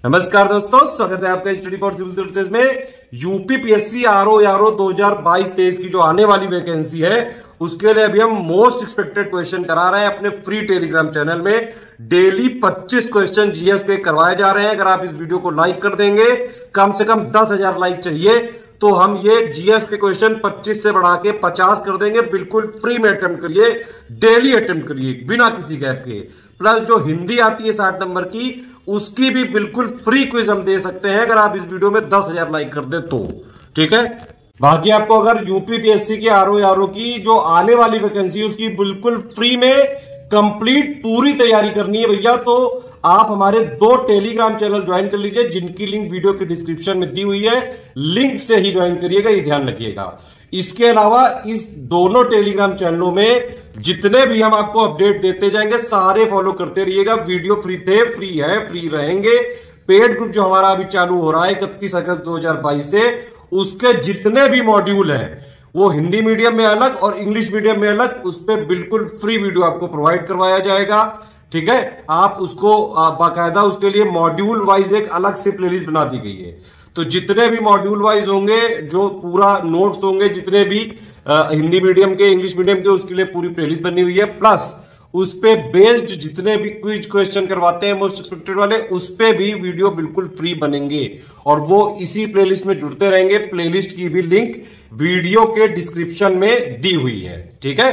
नमस्कार दोस्तों, स्वागत है आपका स्टडी फॉर सिविल सर्विसेज में। यूपीपीएससी आरओ 2022-23 की जो आने वाली वैकेंसी है उसके लिए अभी हम मोस्ट एक्सपेक्टेड क्वेश्चन करा रहे हैं अपने फ्री टेलीग्राम चैनल में। डेली 25 क्वेश्चन जीएस के करवाए जा रहे हैं। अगर आप इस वीडियो को लाइक कर देंगे, कम से कम 10,000 लाइक चाहिए, तो हम ये जीएस के क्वेश्चन 25 से बढ़ा के 50 कर देंगे। बिल्कुल फ्री में अटेम्प्ट करिए, डेली अटेम्प्ट करिए बिना किसी गैप के। प्लस जो हिंदी आती है 60 नंबर की, उसकी भी बिल्कुल फ्री क्विज हम दे सकते हैं अगर आप इस वीडियो में 10,000 लाइक कर दे तो। ठीक है, बाकी आपको अगर यूपीपीएससी की आरओ की जो आने वाली वैकेंसी उसकी बिल्कुल फ्री में कंप्लीट पूरी तैयारी करनी है भैया, तो आप हमारे 2 टेलीग्राम चैनल ज्वाइन कर लीजिए जिनकी लिंक वीडियो के डिस्क्रिप्शन में दी हुई है। लिंक से ही ज्वाइन करिएगा, ये ध्यान रखिएगा। इसके अलावा इस दोनों टेलीग्राम चैनलों में जितने भी हम आपको अपडेट देते जाएंगे सारे फॉलो करते रहिएगा। वीडियो फ्री थे, फ्री है, फ्री रहेंगे। पेड ग्रुप जो हमारा अभी चालू हो रहा है 31 अगस्त 2022 से, उसके जितने भी मॉड्यूल हैं वो हिंदी मीडियम में अलग और इंग्लिश मीडियम में अलग, उस पर बिल्कुल फ्री वीडियो आपको प्रोवाइड करवाया जाएगा। ठीक है, आप उसको बाकायदा उसके लिए मॉड्यूल वाइज एक अलग से प्लेलिस्ट बना दी गई है। तो जितने भी मॉड्यूल वाइज होंगे, जो पूरा नोट्स होंगे, जितने भी हिंदी मीडियम के, इंग्लिश मीडियम के, उसके लिए पूरी प्लेलिस्ट बनी हुई है। प्लस उस पे बेस्ड जितने भी क्विज क्वेश्चन करवाते हैं मोस्ट एक्सपेक्टेड वाले, उस पे भी वीडियो बिल्कुल फ्री बनेंगे और वो इसी प्लेलिस्ट में जुड़ते रहेंगे। प्लेलिस्ट की भी लिंक वीडियो के डिस्क्रिप्शन में दी हुई है। ठीक है,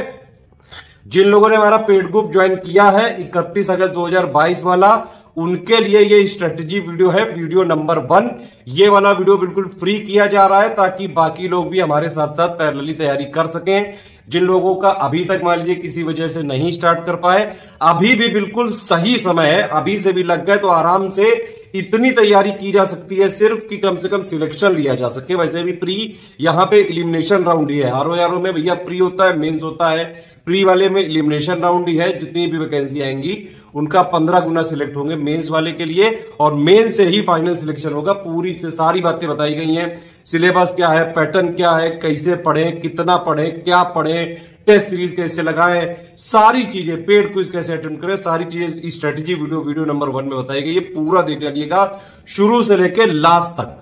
जिन लोगों ने हमारा पेड ग्रुप ज्वाइन किया है 31 अगस्त 2022 वाला, उनके लिए ये स्ट्रेटेजी वीडियो है, वीडियो नंबर 1। ये वाला वीडियो बिल्कुल फ्री किया जा रहा है ताकि बाकी लोग भी हमारे साथ साथ पैरेलली तैयारी कर सकें। जिन लोगों का अभी तक मान लीजिए किसी वजह से नहीं स्टार्ट कर पाए, अभी भी बिल्कुल सही समय है। अभी से भी लग गए तो आराम से इतनी तैयारी की जा सकती है सिर्फ कि कम से कम सिलेक्शन लिया जा सके। वैसे भी प्री यहाँ पे एलिमिनेशन राउंड ही है। आरओ में भैया प्री होता है, मेंस होता है। प्री वाले में एलिमिनेशन राउंड ही है। जितनी भी वैकेंसी आएंगी उनका 15 गुना सिलेक्ट होंगे मेंस वाले के लिए, और मेंस से ही फाइनल सिलेक्शन होगा। पूरी से सारी बातें बताई गई हैं। सिलेबस क्या है, पैटर्न क्या है, कैसे पढ़ें, कितना पढ़ें, क्या पढ़ें, टेस्ट सीरीज कैसे लगाएं, सारी चीजें, पेड क्विज कैसे अटेम्प्ट करें, सारी चीजें स्ट्रेटेजी वीडियो नंबर 1 में बताई गई है। पूरा देख लीजिएगा शुरू से लेकर लास्ट तक।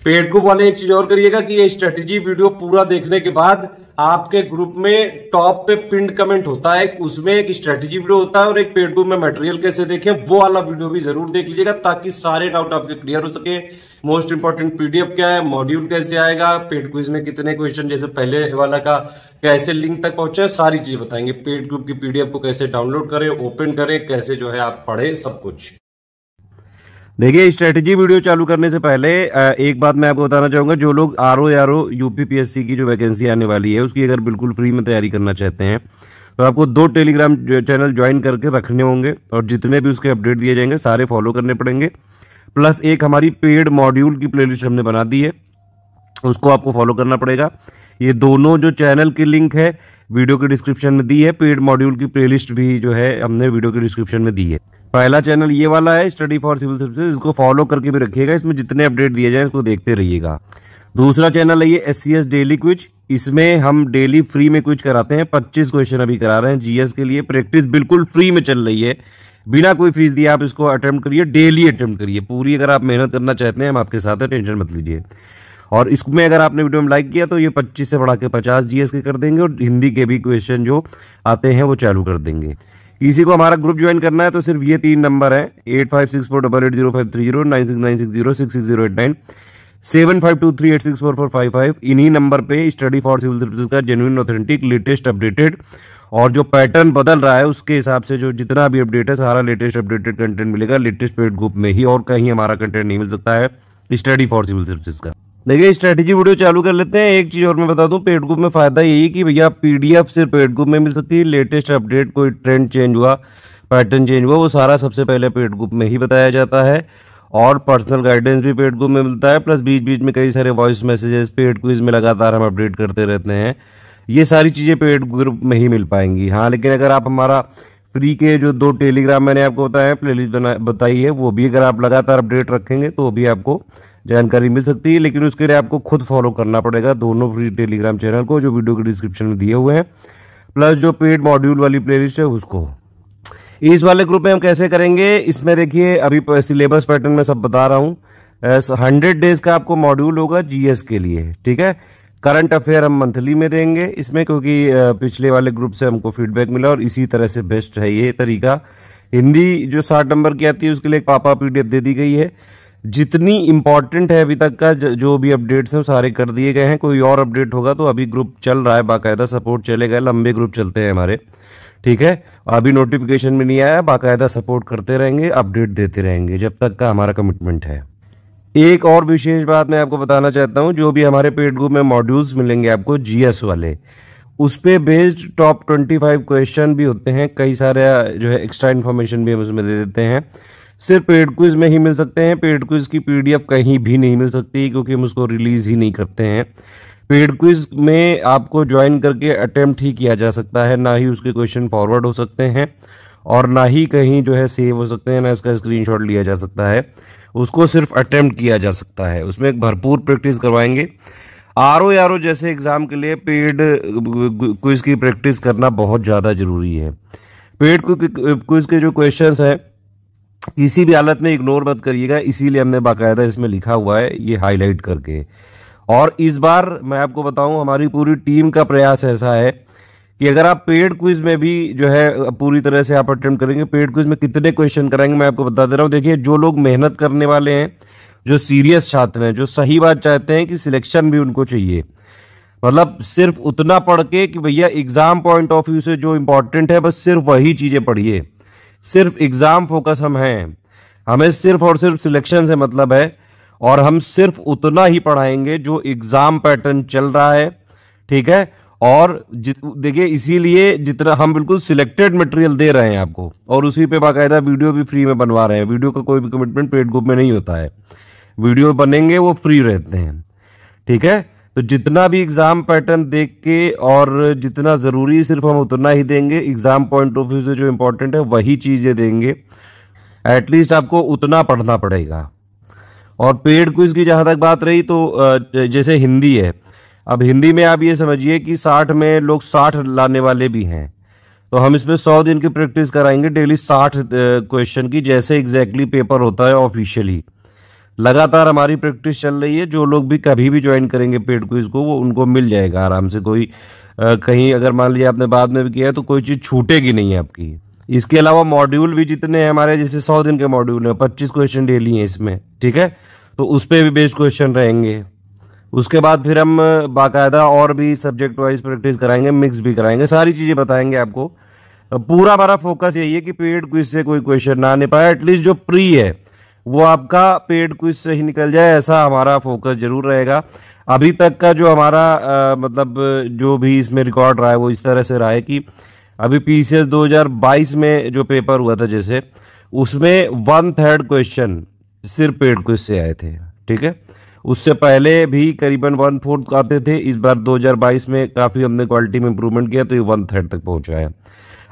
पेड ग्रुप वाले एक चीज और करिएगा कि ये स्ट्रेटेजी वीडियो पूरा देखने के बाद आपके ग्रुप में टॉप पे पिंड कमेंट होता है, उसमें एक स्ट्रेटेजी वीडियो होता है और एक पेड ग्रुप में मटेरियल कैसे देखें वो वाला वीडियो भी जरूर देख लीजिएगा ताकि सारे डाउट आपके क्लियर हो सके। मोस्ट इंपॉर्टेंट पीडीएफ क्या है, मॉड्यूल कैसे आएगा, पेड क्विज में कितने क्वेश्चन, जैसे पहले वाला का कैसे लिंक तक पहुंचे, सारी चीजें बताएंगे। पेड ग्रुप की पीडीएफ को कैसे डाउनलोड करें, ओपन करें, कैसे जो है आप पढ़े, सब कुछ। देखिए, स्ट्रेटेजी वीडियो चालू करने से पहले एक बात मैं आपको बताना चाहूंगा। जो लोग आरओ यूपीपीएससी की जो वैकेंसी आने वाली है उसकी अगर बिल्कुल फ्री में तैयारी करना चाहते हैं तो आपको 2 टेलीग्राम चैनल ज्वाइन करके रखने होंगे और जितने भी उसके अपडेट दिए जाएंगे सारे फॉलो करने पड़ेंगे। प्लस एक हमारी पेड मॉड्यूल की प्लेलिस्ट हमने बना दी है, उसको आपको फॉलो करना पड़ेगा। ये दोनों जो चैनल की लिंक है वीडियो के डिस्क्रिप्शन में दी है। पेड मॉड्यूल की प्लेलिस्ट भी जो है हमने वीडियो के डिस्क्रिप्शन में दी है। पहला चैनल ये वाला है, स्टडी फॉर सिविल सर्विसेज, इसको फॉलो करके भी रखिएगा। इसमें जितने अपडेट दिए जाए इसको देखते रहिएगा। दूसरा चैनल है ये SCS डेली क्विज। इसमें हम डेली फ्री में क्विज कराते हैं। 25 क्वेश्चन अभी करा रहे हैं जीएस के लिए। प्रैक्टिस बिल्कुल फ्री में चल रही है, बिना कोई फीस दिए आप इसको अटेम्प्ट करिए, डेली अटेम्प्ट करिए पूरी। अगर आप मेहनत करना चाहते हैं हम आपके साथ हैं, टेंशन मत लीजिए। और इसमें अगर आपने वीडियो में लाइक किया तो ये 25 से बढ़ा के 50 जीएस के कर देंगे और हिंदी के भी क्वेश्चन जो आते हैं वो चालू कर देंगे। किसी को हमारा ग्रुप ज्वाइन करना है तो सिर्फ ये 3 नंबर है, 8564880530, 9696066089, 7523864455। इन्हीं नंबर पे स्टडी फॉर सिविल सर्विसेज का जेन्युइन, ऑथेंटिक, लेटेस्ट, अपडेटेड और जो पैटर्न बदल रहा है उसके हिसाब से जो जितना भी अपडेट है सारा लेटेस्ट अपडेटेड कंटेंट मिलेगा। लेटेस्ट पेड ग्रुप में ही, और कहीं हमारा कंटेंट नहीं मिल सकता है स्टडी फॉर सिविल सर्विसेज का। देखिए, स्ट्रेटेजी वीडियो चालू कर लेते हैं। एक चीज और मैं बता दूं, पेड ग्रुप में फायदा यही कि भैया पीडीएफ सिर्फ पेड ग्रुप में मिल सकती है। लेटेस्ट अपडेट, कोई ट्रेंड चेंज हुआ, पैटर्न चेंज हुआ, वो सारा सबसे पहले पेड ग्रुप में ही बताया जाता है। और पर्सनल गाइडेंस भी पेड ग्रुप में मिलता है। प्लस बीच बीच में कई सारे वॉइस मैसेजेस, पेड क्विज में लगातार हम अपडेट करते रहते हैं। ये सारी चीजें पेड ग्रुप में ही मिल पाएंगी। हाँ, लेकिन अगर आप हमारा फ्री के जो 2 टेलीग्राम मैंने आपको बताया, प्लेलिस्ट बताई है, वो भी अगर आप लगातार अपडेट रखेंगे तो भी आपको जानकारी मिल सकती है। लेकिन उसके लिए आपको खुद फॉलो करना पड़ेगा दोनों फ्री टेलीग्राम चैनल को जो वीडियो के डिस्क्रिप्शन में दिए हुए हैं, प्लस जो पेड मॉड्यूल वाली प्लेलिस्ट है उसको। इस वाले ग्रुप में हम कैसे करेंगे, इसमें देखिए अभी सिलेबस पैटर्न में सब बता रहा हूँ। 100 डेज का आपको मॉड्यूल होगा जीएस के लिए, ठीक है। करंट अफेयर हम मंथली में देंगे इसमें, क्योंकि पिछले वाले ग्रुप से हमको फीडबैक मिला और इसी तरह से बेस्ट है ये तरीका। हिंदी जो 60 नंबर की आती है उसके लिए एक पापा पीडीएफ दे दी गई है। जितनी इंपॉर्टेंट है अभी तक का जो भी अपडेट्स हैं वो सारे कर दिए गए हैं। कोई और अपडेट होगा तो अभी ग्रुप चल रहा है, बाकायदा सपोर्ट चलेगा, लंबे ग्रुप चलते हैं हमारे, ठीक है। अभी नोटिफिकेशन में नहीं आया, बाकायदा सपोर्ट करते रहेंगे, अपडेट देते रहेंगे जब तक का हमारा कमिटमेंट है। एक और विशेष बात मैं आपको बताना चाहता हूं, जो भी हमारे पेड ग्रुप में मॉड्यूल्स मिलेंगे आपको जीएस वाले, उस पे बेस्ड टॉप 25 क्वेश्चन भी होते हैं। कई सारे जो है एक्स्ट्रा इन्फॉर्मेशन भी हम उसमें दे देते हैं। सिर्फ पेड क्विज में ही मिल सकते हैं, पेड क्विज की पीडीएफ कहीं भी नहीं मिल सकती, क्योंकि हम उसको रिलीज ही नहीं करते हैं। पेड क्विज में आपको ज्वाइन करके अटेम्प्ट ही किया जा सकता है, ना ही उसके क्वेश्चन फॉरवर्ड हो सकते हैं और ना ही कहीं जो है सेव हो सकते हैं, ना इसका स्क्रीनशॉट लिया जा सकता है। उसको सिर्फ अटेम्प्ट किया जा सकता है। उसमें एक भरपूर प्रैक्टिस करवाएंगे। आरओ जैसे एग्जाम के लिए पेड क्विज की प्रैक्टिस करना बहुत ज़्यादा जरूरी है। पेड क्विज के जो क्वेश्चंस हैं किसी भी हालत में इग्नोर मत करिएगा, इसीलिए हमने बाकायदा इसमें लिखा हुआ है ये हाईलाइट करके। और इस बार मैं आपको बताऊं, हमारी पूरी टीम का प्रयास ऐसा है कि अगर आप पेड क्विज में भी जो है पूरी तरह से आप अटेम्प्ट करेंगे, पेड क्विज में कितने क्वेश्चन कराएंगे मैं आपको बता दे रहा हूं। देखिए, जो लोग मेहनत करने वाले हैं, जो सीरियस छात्र हैं, जो सही बात चाहते हैं कि सिलेक्शन भी उनको चाहिए, मतलब सिर्फ उतना पढ़ के कि भैया एग्जाम पॉइंट ऑफ व्यू से जो इंपॉर्टेंट है बस सिर्फ वही चीजें पढ़िए, सिर्फ एग्जाम फोकस हम हैं, हमें सिर्फ और सिर्फ सिलेक्शन से मतलब है और हम सिर्फ उतना ही पढ़ाएंगे जो एग्जाम पैटर्न चल रहा है, ठीक है। और देखिए, इसीलिए जितना हम बिल्कुल सिलेक्टेड मटेरियल दे रहे हैं आपको, और उसी पे बाकायदा वीडियो भी फ्री में बनवा रहे हैं। वीडियो का कोई भी कमिटमेंट पेड ग्रुप में नहीं होता है, वीडियो बनेंगे वो फ्री रहते हैं, ठीक है। तो जितना भी एग्जाम पैटर्न देख के और जितना जरूरी सिर्फ हम उतना ही देंगे, एग्जाम पॉइंट ऑफ व्यू से जो इंपॉर्टेंट है वही चीजें देंगे। एटलीस्ट आपको उतना पढ़ना पड़ेगा। और पेड क्विज की जहां तक बात रही तो जैसे हिंदी है, अब हिंदी में आप ये समझिए कि 60 में लोग 60 लाने वाले भी हैं, तो हम इसमें 100 दिन की प्रैक्टिस कराएंगे डेली 60 क्वेश्चन की, जैसे एग्जैक्टली पेपर होता है ऑफिशियली। लगातार हमारी प्रैक्टिस चल रही है। जो लोग भी कभी भी ज्वाइन करेंगे पेड क्विज को, वो उनको मिल जाएगा आराम से। कोई कहीं अगर मान लिया आपने बाद में भी किया है तो कोई चीज छूटेगी नहीं आपकी। इसके अलावा मॉड्यूल भी जितने हैं हमारे, जैसे 100 दिन के मॉड्यूल हैं, 25 क्वेश्चन डेली हैं इसमें, ठीक है। तो उस पर भी बेस्ड क्वेश्चन रहेंगे। उसके बाद फिर हम बाकायदा और भी सब्जेक्ट वाइज प्रैक्टिस कराएंगे, मिक्स भी कराएंगे, सारी चीजें बताएंगे आपको। पूरा हमारा फोकस यही है कि पेड क्विज से कोई क्वेश्चन ना आने पाए, एटलीस्ट जो प्री है वो आपका पेड क्विज से ही निकल जाए, ऐसा हमारा फोकस जरूर रहेगा। अभी तक का जो हमारा मतलब जो भी इसमें रिकॉर्ड रहा है वो इस तरह से रहा है कि अभी पीसीएस 2022 में जो पेपर हुआ था, जैसे उसमें 1/3 क्वेश्चन सिर्फ पेड क्विज से आए थे, ठीक है। उससे पहले भी करीबन 1/4 आते थे। इस बार 2022 में काफी हमने क्वालिटी में इंप्रूवमेंट किया, तो ये 1/3 तक पहुंचा है।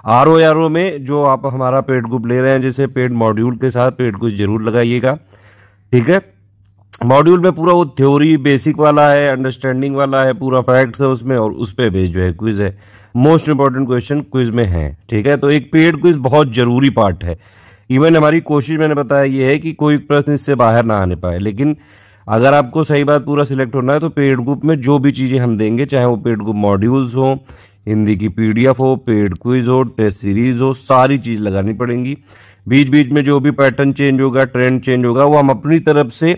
आरओ में जो आप हमारा पेड ग्रुप ले रहे हैं, जैसे पेड मॉड्यूल के साथ पेड क्विज जरूर लगाइएगा, ठीक है। मॉड्यूल में पूरा वो थ्योरी बेसिक वाला है, अंडरस्टैंडिंग वाला है, पूरा फैक्ट्स है उसमें, और उस पे बेस्ड जो है क्विज है। मोस्ट इंपॉर्टेंट क्वेश्चन क्विज में है, ठीक है। तो एक पेड क्विज बहुत जरूरी पार्ट है। इवन हमारी कोशिश मैंने बताया ये है कि कोई प्रश्न इससे बाहर ना आने पाए, लेकिन अगर आपको सही बात पूरा सिलेक्ट होना है तो पेड ग्रुप में जो भी चीजें हम देंगे, चाहे वो पेड ग्रुप मॉड्यूल्स हो, हिंदी की पीडीएफ हो, पेड क्विज हो, टेस्ट सीरीज हो, सारी चीज लगानी पड़ेंगी। बीच बीच में जो भी पैटर्न चेंज होगा, ट्रेंड चेंज होगा, वो हम अपनी तरफ से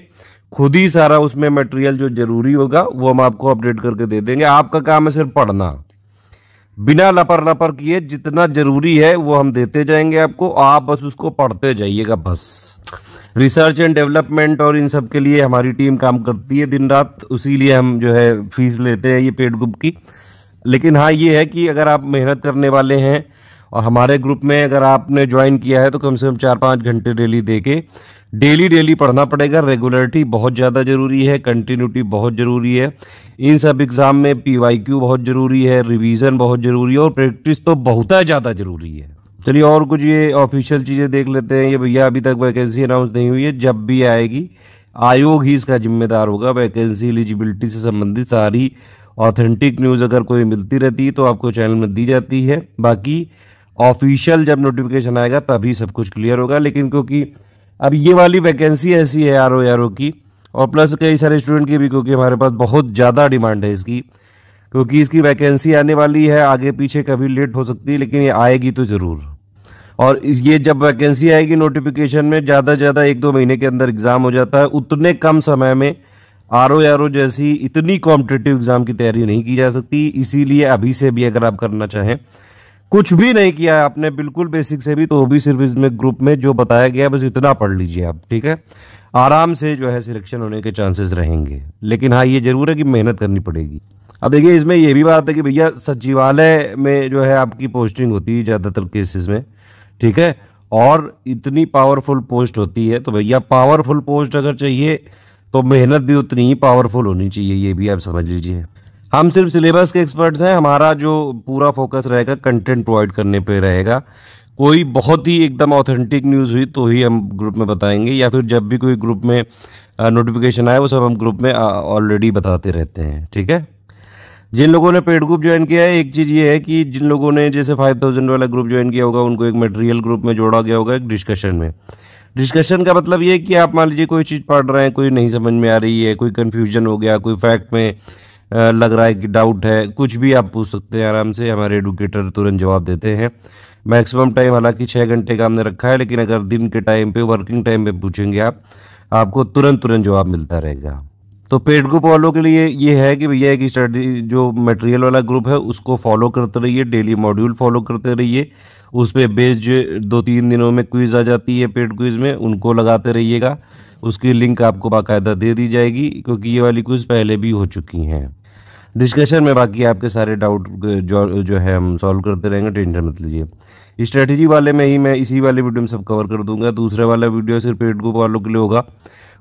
खुद ही सारा उसमें मटेरियल जो जरूरी होगा वो हम आपको अपडेट करके दे देंगे। आपका काम है सिर्फ पढ़ना, बिना लपर लपर किए। जितना जरूरी है वो हम देते जाएंगे आपको, आप बस उसको पढ़ते जाइएगा बस। रिसर्च एंड डेवलपमेंट और इन सब के लिए हमारी टीम काम करती है दिन रात, उसीलिए हम जो है फीस लेते हैं ये पेड ग्रुप की। लेकिन हाँ, ये है कि अगर आप मेहनत करने वाले हैं और हमारे ग्रुप में अगर आपने ज्वाइन किया है तो कम से कम 4-5 घंटे डेली देके डेली पढ़ना पड़ेगा। रेगुलरिटी बहुत ज़्यादा जरूरी है, कंटिन्यूटी बहुत जरूरी है। इन सब एग्जाम में पीवाईक्यू बहुत जरूरी है, रिवीजन बहुत जरूरी है, और प्रैक्टिस तो बहुत ज़्यादा जरूरी है। चलिए और कुछ ये ऑफिशियल चीज़ें देख लेते हैं। ये भैया अभी तक वैकेंसी अनाउंस नहीं हुई है, जब भी आएगी आयोग ही इसका जिम्मेदार होगा। वैकेंसी एलिजिबिलिटी से संबंधित सारी ऑथेंटिक न्यूज़ अगर कोई मिलती रहती है तो आपको चैनल में दी जाती है। बाकी ऑफिशियल जब नोटिफिकेशन आएगा तभी सब कुछ क्लियर होगा। लेकिन क्योंकि अब ये वाली वैकेंसी ऐसी है आरओ की, और प्लस कई सारे स्टूडेंट की भी, क्योंकि हमारे पास बहुत ज़्यादा डिमांड है इसकी, क्योंकि इसकी वैकेंसी आने वाली है, आगे पीछे कभी लेट हो सकती है लेकिन ये आएगी तो ज़रूर। और ये जब वैकेंसी आएगी नोटिफिकेशन में, ज़्यादा से ज़्यादा 1-2 महीने के अंदर एग्ज़ाम हो जाता है। उतने कम समय में आरओ जैसी इतनी कॉम्पिटिटिव एग्ज़ाम की तैयारी नहीं की जा सकती। इसीलिए अभी से भी अगर आप करना चाहें, कुछ भी नहीं किया है आपने, बिल्कुल बेसिक से भी, तो भी सिर्फ इसमें ग्रुप में जो बताया गया बस इतना पढ़ लीजिए आप, ठीक है। आराम से जो है सिलेक्शन होने के चांसेस रहेंगे। लेकिन हाँ, ये जरूर है कि मेहनत करनी पड़ेगी। अब देखिए, इसमें ये भी बात है कि भैया सचिवालय में जो है आपकी पोस्टिंग होती है ज़्यादातर केसेस में, ठीक है, और इतनी पावरफुल पोस्ट होती है, तो भैया पावरफुल पोस्ट अगर चाहिए तो मेहनत भी उतनी ही पावरफुल होनी चाहिए, ये भी आप समझ लीजिए। हम सिर्फ सिलेबस के एक्सपर्ट्स हैं, हमारा जो पूरा फोकस रहेगा कंटेंट प्रोवाइड करने पे रहेगा। कोई बहुत ही एकदम ऑथेंटिक न्यूज़ हुई तो ही हम ग्रुप में बताएंगे, या फिर जब भी कोई ग्रुप में नोटिफिकेशन आए वो सब हम ग्रुप में ऑलरेडी बताते रहते हैं, ठीक है। जिन लोगों ने पेड ग्रुप ज्वाइन किया है, एक चीज़ ये है कि जिन लोगों ने जैसे 5000 वाला ग्रुप ज्वाइन किया होगा, उनको एक मटेरियल ग्रुप में जोड़ा गया होगा, एक डिस्कशन में। डिस्कशन का मतलब ये है कि आप मान लीजिए कोई चीज़ पढ़ रहे हैं, कोई नहीं समझ में आ रही है, कोई कन्फ्यूजन हो गया, कोई फैक्ट में लग रहा है कि डाउट है, कुछ भी आप पूछ सकते हैं आराम से, हमारे एडुकेटर तुरंत जवाब देते हैं। मैक्सिमम टाइम हालांकि 6 घंटे का हमने रखा है, लेकिन अगर दिन के टाइम पे, वर्किंग टाइम पे पूछेंगे आप, आपको तुरंत जवाब मिलता रहेगा। तो पेड ग्रुप वालों के लिए ये है कि भैया एक स्टडी जो मटेरियल वाला ग्रुप है उसको फॉलो करते रहिए, डेली मॉड्यूल फॉलो करते रहिए, उस पर बेस्ड 2-3 दिनों में क्विज आ जाती है पेड क्विज में, उनको लगाते रहिएगा। उसकी लिंक आपको बाकायदा दे दी जाएगी, क्योंकि ये वाली क्विज पहले भी हो चुकी हैं। डिस्कशन में बाकी आपके सारे डाउट जो है हम सॉल्व करते रहेंगे, टेंशन मत लीजिए। स्ट्रेटजी वाले में ही मैं इसी वाले वीडियो में सब कवर कर दूंगा। दूसरे वाला वीडियो सिर्फ पेड ग्रुप वालों के लिए होगा,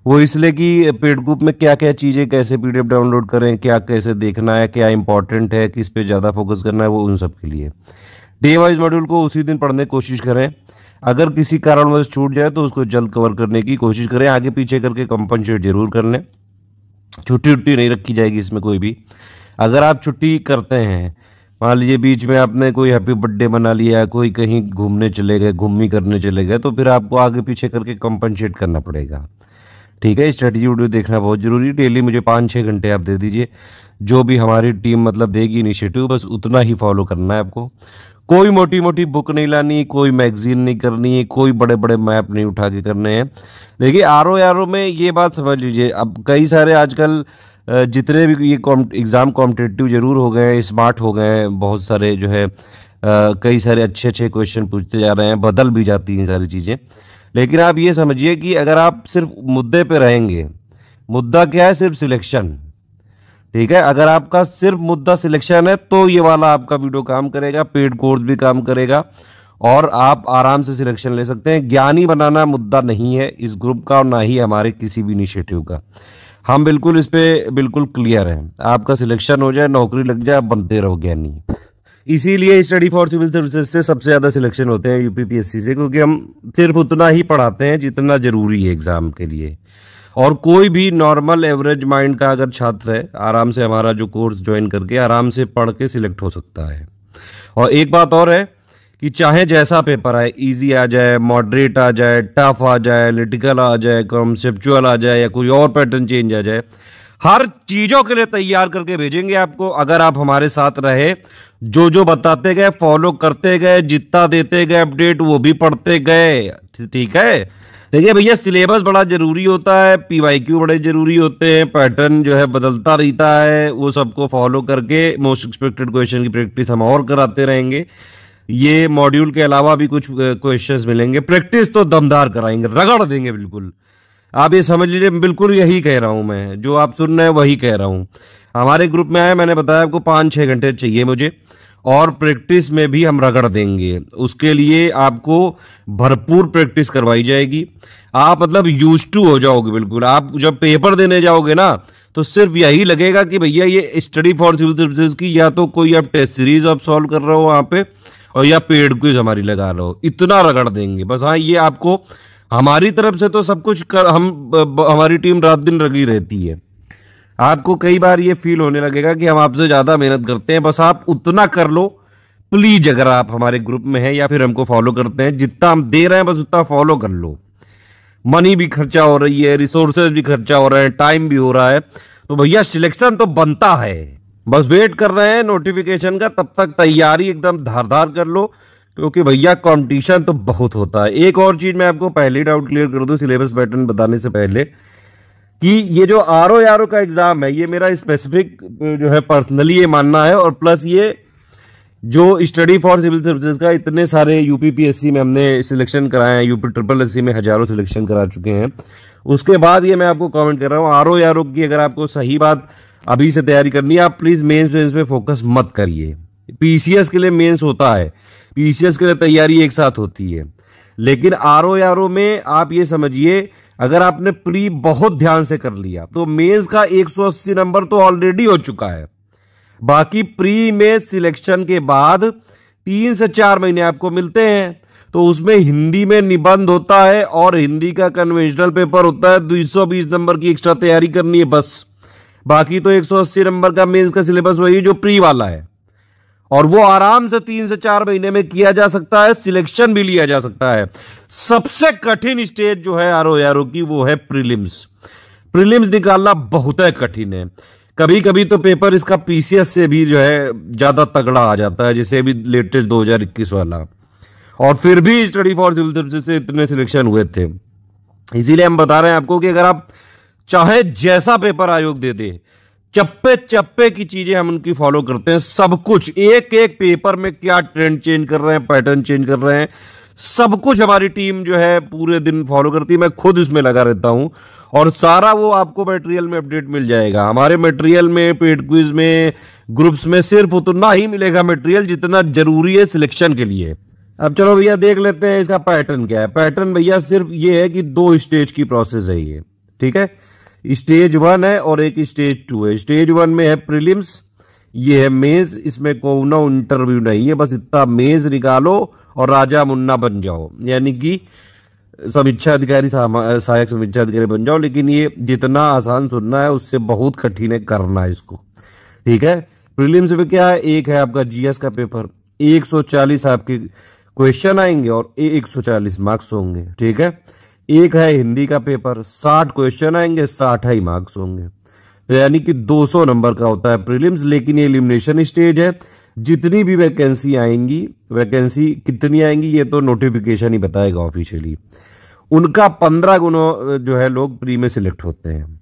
वो इसलिए कि पेड ग्रुप में क्या क्या चीज़ें, कैसे पीडीएफ डाउनलोड करें, क्या कैसे देखना है, क्या इंपॉर्टेंट है, किस पे ज़्यादा फोकस करना है, वो उन सब के लिए। डे वाइज मॉड्यूल को उसी दिन पढ़ने की कोशिश करें, अगर किसी कारणवश छूट जाए तो उसको जल्द कवर करने की कोशिश करें, आगे पीछे करके कंपनसेट जरूर कर लें। छुट्टी उट्टी नहीं रखी जाएगी इसमें कोई भी। अगर आप छुट्टी करते हैं, मान लीजिए बीच में आपने कोई हैप्पी बर्थडे मना लिया, कोई कहीं घूमने चले गए, घूमनी करने चले गए, तो फिर आपको आगे पीछे करके कंपनसेट करना पड़ेगा, ठीक है। स्ट्रेटजी वीडियो देखना बहुत जरूरी है। डेली मुझे 5-6 घंटे आप दे दीजिए, जो भी हमारी टीम मतलब देगी इनिशिएटिव, बस उतना ही फॉलो करना है आपको। कोई मोटी मोटी बुक नहीं लानी, कोई मैगजीन नहीं करनी, कोई बड़े बड़े मैप नहीं उठा के करने हैं। देखिए आरओ में ये बात समझ लीजिए, अब कई सारे आजकल जितने भी ये एग्ज़ाम कॉम्पिटिटिव जरूर हो गए हैं, स्मार्ट हो गए हैं, बहुत सारे जो है कई सारे अच्छे अच्छे क्वेश्चन पूछते जा रहे हैं, बदल भी जाती हैं सारी चीज़ें। लेकिन आप ये समझिए कि अगर आप सिर्फ मुद्दे पे रहेंगे, मुद्दा क्या है, सिर्फ सिलेक्शन, ठीक है। अगर आपका सिर्फ मुद्दा सिलेक्शन है तो ये वाला आपका वीडियो काम करेगा, पेड कोर्स भी काम करेगा और आप आराम से सिलेक्शन ले सकते हैं। ज्ञानी बनाना मुद्दा नहीं है इस ग्रुप का और ना ही हमारे किसी भी इनिशिएटिव का। हम बिल्कुल इस पे बिल्कुल क्लियर हैं, आपका सिलेक्शन हो जाए, नौकरी लग जाए, आप बनते रहो ज्ञानी। इसीलिए स्टडी फॉर सिविल सर्विसेज से सबसे ज़्यादा सिलेक्शन होते हैं यूपीपीएससी से, क्योंकि हम सिर्फ उतना ही पढ़ाते हैं जितना जरूरी है एग्जाम के लिए। और कोई भी नॉर्मल एवरेज माइंड का अगर छात्र है, आराम से हमारा जो कोर्स ज्वाइन करके आराम से पढ़ के सिलेक्ट हो सकता है। और एक बात और है कि चाहे जैसा पेपर आए, इजी आ जाए, मॉडरेट आ जाए, टफ आ जाए, एनालिटिकल आ जाए, कॉन्सेप्चुअल आ जाए, या कोई और पैटर्न चेंज आ जाए, हर चीजों के लिए तैयार करके भेजेंगे आपको, अगर आप हमारे साथ रहे। जो जो बताते गए फॉलो करते गए, जितना देते गए अपडेट वो भी पढ़ते गए, ठीक है। देखिए भैया, सिलेबस बड़ा जरूरी होता है, पीवाईक्यू बड़े जरूरी होते हैं, पैटर्न जो है बदलता रहता है, वो सबको फॉलो करके मोस्ट एक्सपेक्टेड क्वेश्चन की प्रैक्टिस हम और कराते रहेंगे। ये मॉड्यूल के अलावा भी कुछ क्वेश्चंस मिलेंगे, प्रैक्टिस तो दमदार कराएंगे, रगड़ देंगे बिल्कुल। आप ये समझ लीजिए, बिल्कुल यही कह रहा हूं मैं, जो आप सुन रहे हैं वही कह रहा हूं। हमारे ग्रुप में आए, मैंने बताया आपको 5-6 घंटे चाहिए मुझे, और प्रैक्टिस में भी हम रगड़ देंगे। उसके लिए आपको भरपूर प्रैक्टिस करवाई जाएगी, आप मतलब यूज टू हो जाओगे बिल्कुल। आप जब पेपर देने जाओगे ना, तो सिर्फ यही लगेगा कि भैया ये स्टडी फॉर सिविल सर्विसेज की या तो कोई आप टेस्ट सीरीज आप सॉल्व कर रहे हो वहां पे, और या पेड क्विज हमारी लगा रहे हो, इतना रगड़ देंगे बस। हाँ, ये आपको हमारी तरफ से तो सब कुछ हमारी टीम रात दिन लगी रहती है। आपको कई बार ये फील होने लगेगा कि हम आपसे ज्यादा मेहनत करते हैं, बस आप उतना कर लो, प्लीज अगर आप हमारे ग्रुप में हैं या फिर हमको फॉलो करते हैं, जितना हम दे रहे हैं बस उतना फॉलो कर लो। मनी भी खर्चा हो रही है, रिसोर्सेज भी खर्चा हो रहा है, टाइम भी हो रहा है, तो भैया सिलेक्शन तो बनता है। बस वेट कर रहे हैं नोटिफिकेशन का, तब तक तैयारी एकदम धारदार कर लो, क्योंकि भैया कंपटीशन तो बहुत होता है। एक और चीज मैं आपको पहले ही डाउट क्लियर कर दूं सिलेबस पैटर्न बताने से पहले, कि ये जो आरओ का एग्जाम है ये मेरा स्पेसिफिक जो है पर्सनली ये मानना है, और प्लस ये जो स्टडी फॉर सिविल सर्विसेज का इतने सारे यूपीपीएससी में हमने सिलेक्शन कराए हैं, यूपी ट्रिपल एससी में हजारों सिलेक्शन करा चुके हैं, उसके बाद ये मैं आपको कमेंट कर रहा हूँ आरओ की अगर आपको सही बात अभी से तैयारी करनी है, आप प्लीज मेंस पे फोकस मत करिए। पीसीएस के लिए मेंस होता है, पीसीएस के लिए तैयारी एक साथ होती है, लेकिन आरओ में आप ये समझिए अगर आपने प्री बहुत ध्यान से कर लिया तो मेंस का 180 नंबर तो ऑलरेडी हो चुका है। बाकी प्री में सिलेक्शन के बाद 3 से 4 महीने आपको मिलते हैं, तो उसमें हिंदी में निबंध होता है और हिंदी का कन्वेंशनल पेपर होता है। 220 नंबर की एक्स्ट्रा तैयारी करनी है बस, बाकी तो 180 नंबर का मेंस का सिलेबस वही जो प्री वाला है, और वो आराम से 3 से 4 महीने में किया जा सकता है, सिलेक्शन भी लिया जा सकता है। सबसे कठिन स्टेज जो है आरओ की वो है प्रीलिम्स। प्रीलिम्स निकालना बहुत है कठिन है, कभी कभी तो पेपर इसका पीसीएस से भी जो है ज्यादा तगड़ा आ जाता है, जैसे अभी लेटेस्ट 2021 वाला, और फिर भी स्टडी फॉर सिविल सर्विसेज से इतने सिलेक्शन हुए थे। इसीलिए हम बता रहे हैं आपको कि अगर आप चाहे जैसा पेपर आयोग दे दे, चप्पे चप्पे की चीजें हम उनकी फॉलो करते हैं, सब कुछ एक एक पेपर में क्या ट्रेंड चेंज कर रहे हैं, पैटर्न चेंज कर रहे हैं, सब कुछ हमारी टीम जो है पूरे दिन फॉलो करती है। मैं खुद इसमें लगा रहता हूं, और सारा वो आपको मटेरियल में अपडेट मिल जाएगा। हमारे मटेरियल में, पेड क्विज में, ग्रुप्स में सिर्फ उतना ही मिलेगा मटेरियल जितना जरूरी है सिलेक्शन के लिए। अब चलो भैया देख लेते हैं इसका पैटर्न क्या है। पैटर्न भैया सिर्फ ये है कि 2 स्टेज की प्रोसेस है ये, ठीक है। स्टेज 1 है और एक स्टेज 2 है। स्टेज 1 में है प्रीलिम्स, ये है मेंस, इसमें कोनो इंटरव्यू नहीं है, बस इतना मेंस निकालो और राजा मुन्ना बन जाओ, यानी कि समीक्षा अधिकारी, सहायक समीक्षा अधिकारी बन जाओ। लेकिन ये जितना आसान सुनना है उससे बहुत कठिन है करना है इसको, ठीक है। प्रीलिम्स में क्या है, एक है आपका जीएस का पेपर, 140 आपके क्वेश्चन आएंगे और 140 मार्क्स होंगे, ठीक है। एक है हिंदी का पेपर, 60 क्वेश्चन आएंगे, 60 ही मार्क्स होंगे, तो यानी कि 200 नंबर का होता है प्रीलिम्स। लेकिन ये एलिमिनेशन स्टेज है, जितनी भी वैकेंसी आएंगी, वैकेंसी कितनी आएंगी ये तो नोटिफिकेशन ही बताएगा ऑफिशियली, उनका 15 गुना जो है लोग प्री में सिलेक्ट होते हैं,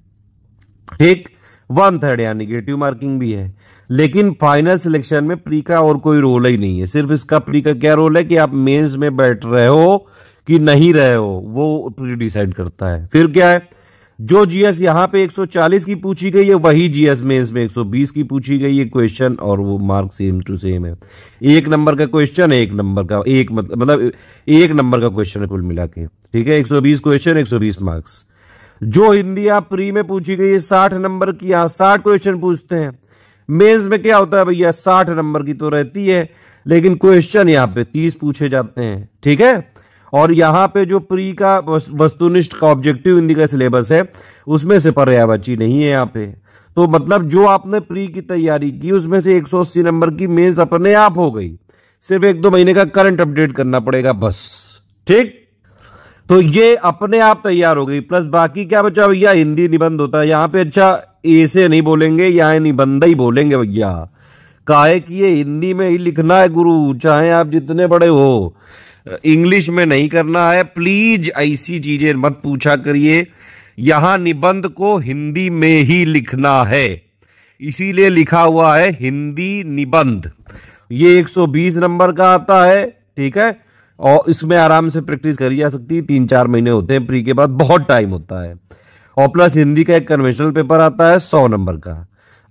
ठीक। 1/3 यानी नेगेटिव मार्किंग भी है, लेकिन फाइनल सिलेक्शन में प्री का और कोई रोल ही नहीं है। सिर्फ इसका प्री का क्या रोल है कि आप मेंस में बैठ रहे हो कि नहीं रहे हो, वो प्री डिसाइड करता है। फिर क्या है, जो जीएस यहां पे 140 की पूछी गई है वही जीएस मेंस में 120 की पूछी गई है क्वेश्चन, और वो मार्क सेम टू सेम है। 1 नंबर का क्वेश्चन, 1 नंबर का, मतलब 1 नंबर का क्वेश्चन है कुल मिला के, ठीक है। 120 क्वेश्चन, 120 मार्क्स। जो हिंदी आप प्री में पूछी गई है 60 नंबर की, यहां 60 क्वेश्चन पूछते हैं। मेंस में क्या होता है भैया, 60 नंबर की तो रहती है, लेकिन क्वेश्चन यहाँ पे 30 पूछे जाते हैं, ठीक है। और यहाँ पे जो प्री का वस्तुनिष्ठ का ऑब्जेक्टिव हिंदी का सिलेबस है उसमें से पर्यायवाची नहीं है यहाँ पे, तो मतलब जो आपने प्री की तैयारी की उसमें से 180 नंबर की मेंस अपने आप हो गई, सिर्फ 1-2 महीने का करंट अपडेट करना पड़ेगा बस, ठीक। तो ये अपने आप तैयार हो गई। प्लस बाकी क्या बचा भैया, हिंदी निबंध होता है यहाँ पे। अच्छा, ए से नहीं बोलेंगे, यहाँ निबंध ही बोलेंगे भैया, काहे कि ये हिंदी में ही लिखना है गुरु, चाहे आप जितने बड़े हो, इंग्लिश में नहीं करना है। प्लीज ऐसी चीजें मत पूछा करिए, यहां निबंध को हिंदी में ही लिखना है, इसीलिए लिखा हुआ है हिंदी निबंध। ये 120 नंबर का आता है, ठीक है, और इसमें आराम से प्रैक्टिस करी जा सकती है। 3-4 महीने होते हैं प्री के बाद, बहुत टाइम होता है। और प्लस हिंदी का एक कन्वेंशनल पेपर आता है 100 नंबर का,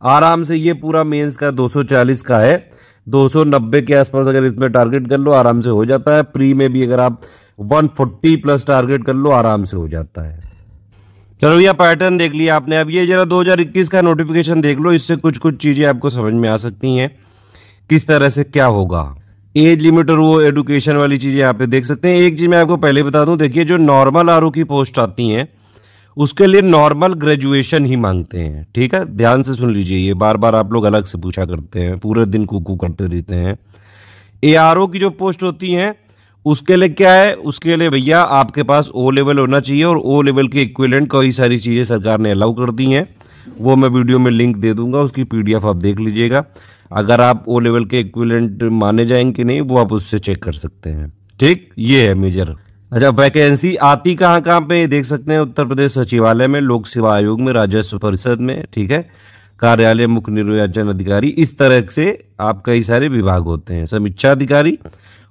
आराम से ये पूरा मेंस का 240 का है, 290 के आसपास अगर इसमें टारगेट कर लो आराम से हो जाता है। प्री में भी अगर आप 140 प्लस टारगेट कर लो आराम से हो जाता है। चलो भैया पैटर्न देख लिया आपने, अब ये जरा 2021 का नोटिफिकेशन देख लो, इससे कुछ कुछ चीजें आपको समझ में आ सकती हैं किस तरह से क्या होगा। एज लिमिट और वो एडुकेशन वाली चीजें यहाँ पे देख सकते हैं। एक चीज मैं आपको पहले बता दूं, देखिए जो नॉर्मल आरओ की पोस्ट आती हैं उसके लिए नॉर्मल ग्रेजुएशन ही मांगते हैं, ठीक है, ध्यान से सुन लीजिए, ये बार बार आप लोग अलग से पूछा करते हैं, पूरे दिन कुकू करते रहते हैं। एआरओ की जो पोस्ट होती हैं उसके लिए क्या है, उसके लिए भैया आपके पास ओ लेवल होना चाहिए, और ओ लेवल के इक्विवेलेंट कई सारी चीज़ें सरकार ने अलाउ कर दी हैं। वो मैं वीडियो में लिंक दे दूंगा, उसकी पीडीएफ आप देख लीजिएगा। अगर आप ओ लेवल के इक्विवेलेंट माने जाएंगे नहीं, वो आप उससे चेक कर सकते हैं। ठीक, ये है मेजर। अच्छा, वैकेंसी आती कहाँ कहाँ पे ये देख सकते हैं। उत्तर प्रदेश सचिवालय में, लोक सेवा आयोग में, राजस्व परिषद में, ठीक है, कार्यालय मुख्य निर्वाचन अधिकारी, इस तरह से आप कई सारे विभाग होते हैं। समीक्षा अधिकारी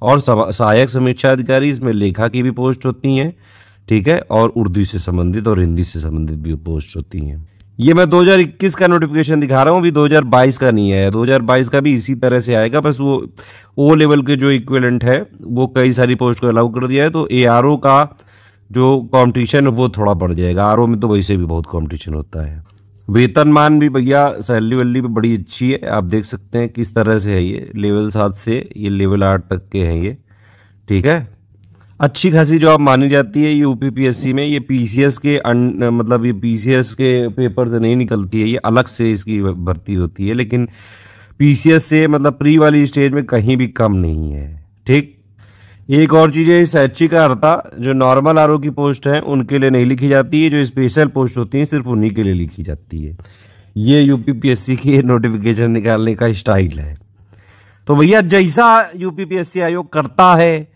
और सहायक समीक्षा अधिकारी, इसमें लेखा की भी पोस्ट होती हैं, ठीक है, और उर्दू से संबंधित और हिंदी से संबंधित भी पोस्ट होती हैं। ये मैं 2021 का नोटिफिकेशन दिखा रहा हूँ, अभी 2022 का नहीं है। 2022 का भी इसी तरह से आएगा, बस वो ओ लेवल के जो इक्विवेलेंट है वो कई सारी पोस्ट को अलाउ कर दिया है, तो एआरओ का जो कंपटीशन है वो थोड़ा बढ़ जाएगा। आरओ में तो वैसे भी बहुत कंपटीशन होता है। वेतनमान भी भैया, सैलरी वैली भी बड़ी अच्छी है, आप देख सकते हैं किस तरह से है ये। लेवल 7 से ये लेवल 8 तक के हैं ये, ठीक है। अच्छी खासी जॉब मानी जाती है यूपीपीएससी में। ये पीसीएस के मतलब ये पीसीएस के पेपर से नहीं निकलती है, ये अलग से इसकी भर्ती होती है, लेकिन पीसीएस से मतलब प्री वाली स्टेज में कहीं भी कम नहीं है। ठीक, एक और चीज़ है, शैक्षिक अर्हता जो नॉर्मल आरओ की पोस्ट है उनके लिए नहीं लिखी जाती है, जो स्पेशल पोस्ट होती है सिर्फ उन्हीं के लिए लिखी जाती है। ये यूपीपीएससी की नोटिफिकेशन निकालने का स्टाइल है। तो भैया जैसा यूपीपीएससी आयोग करता है,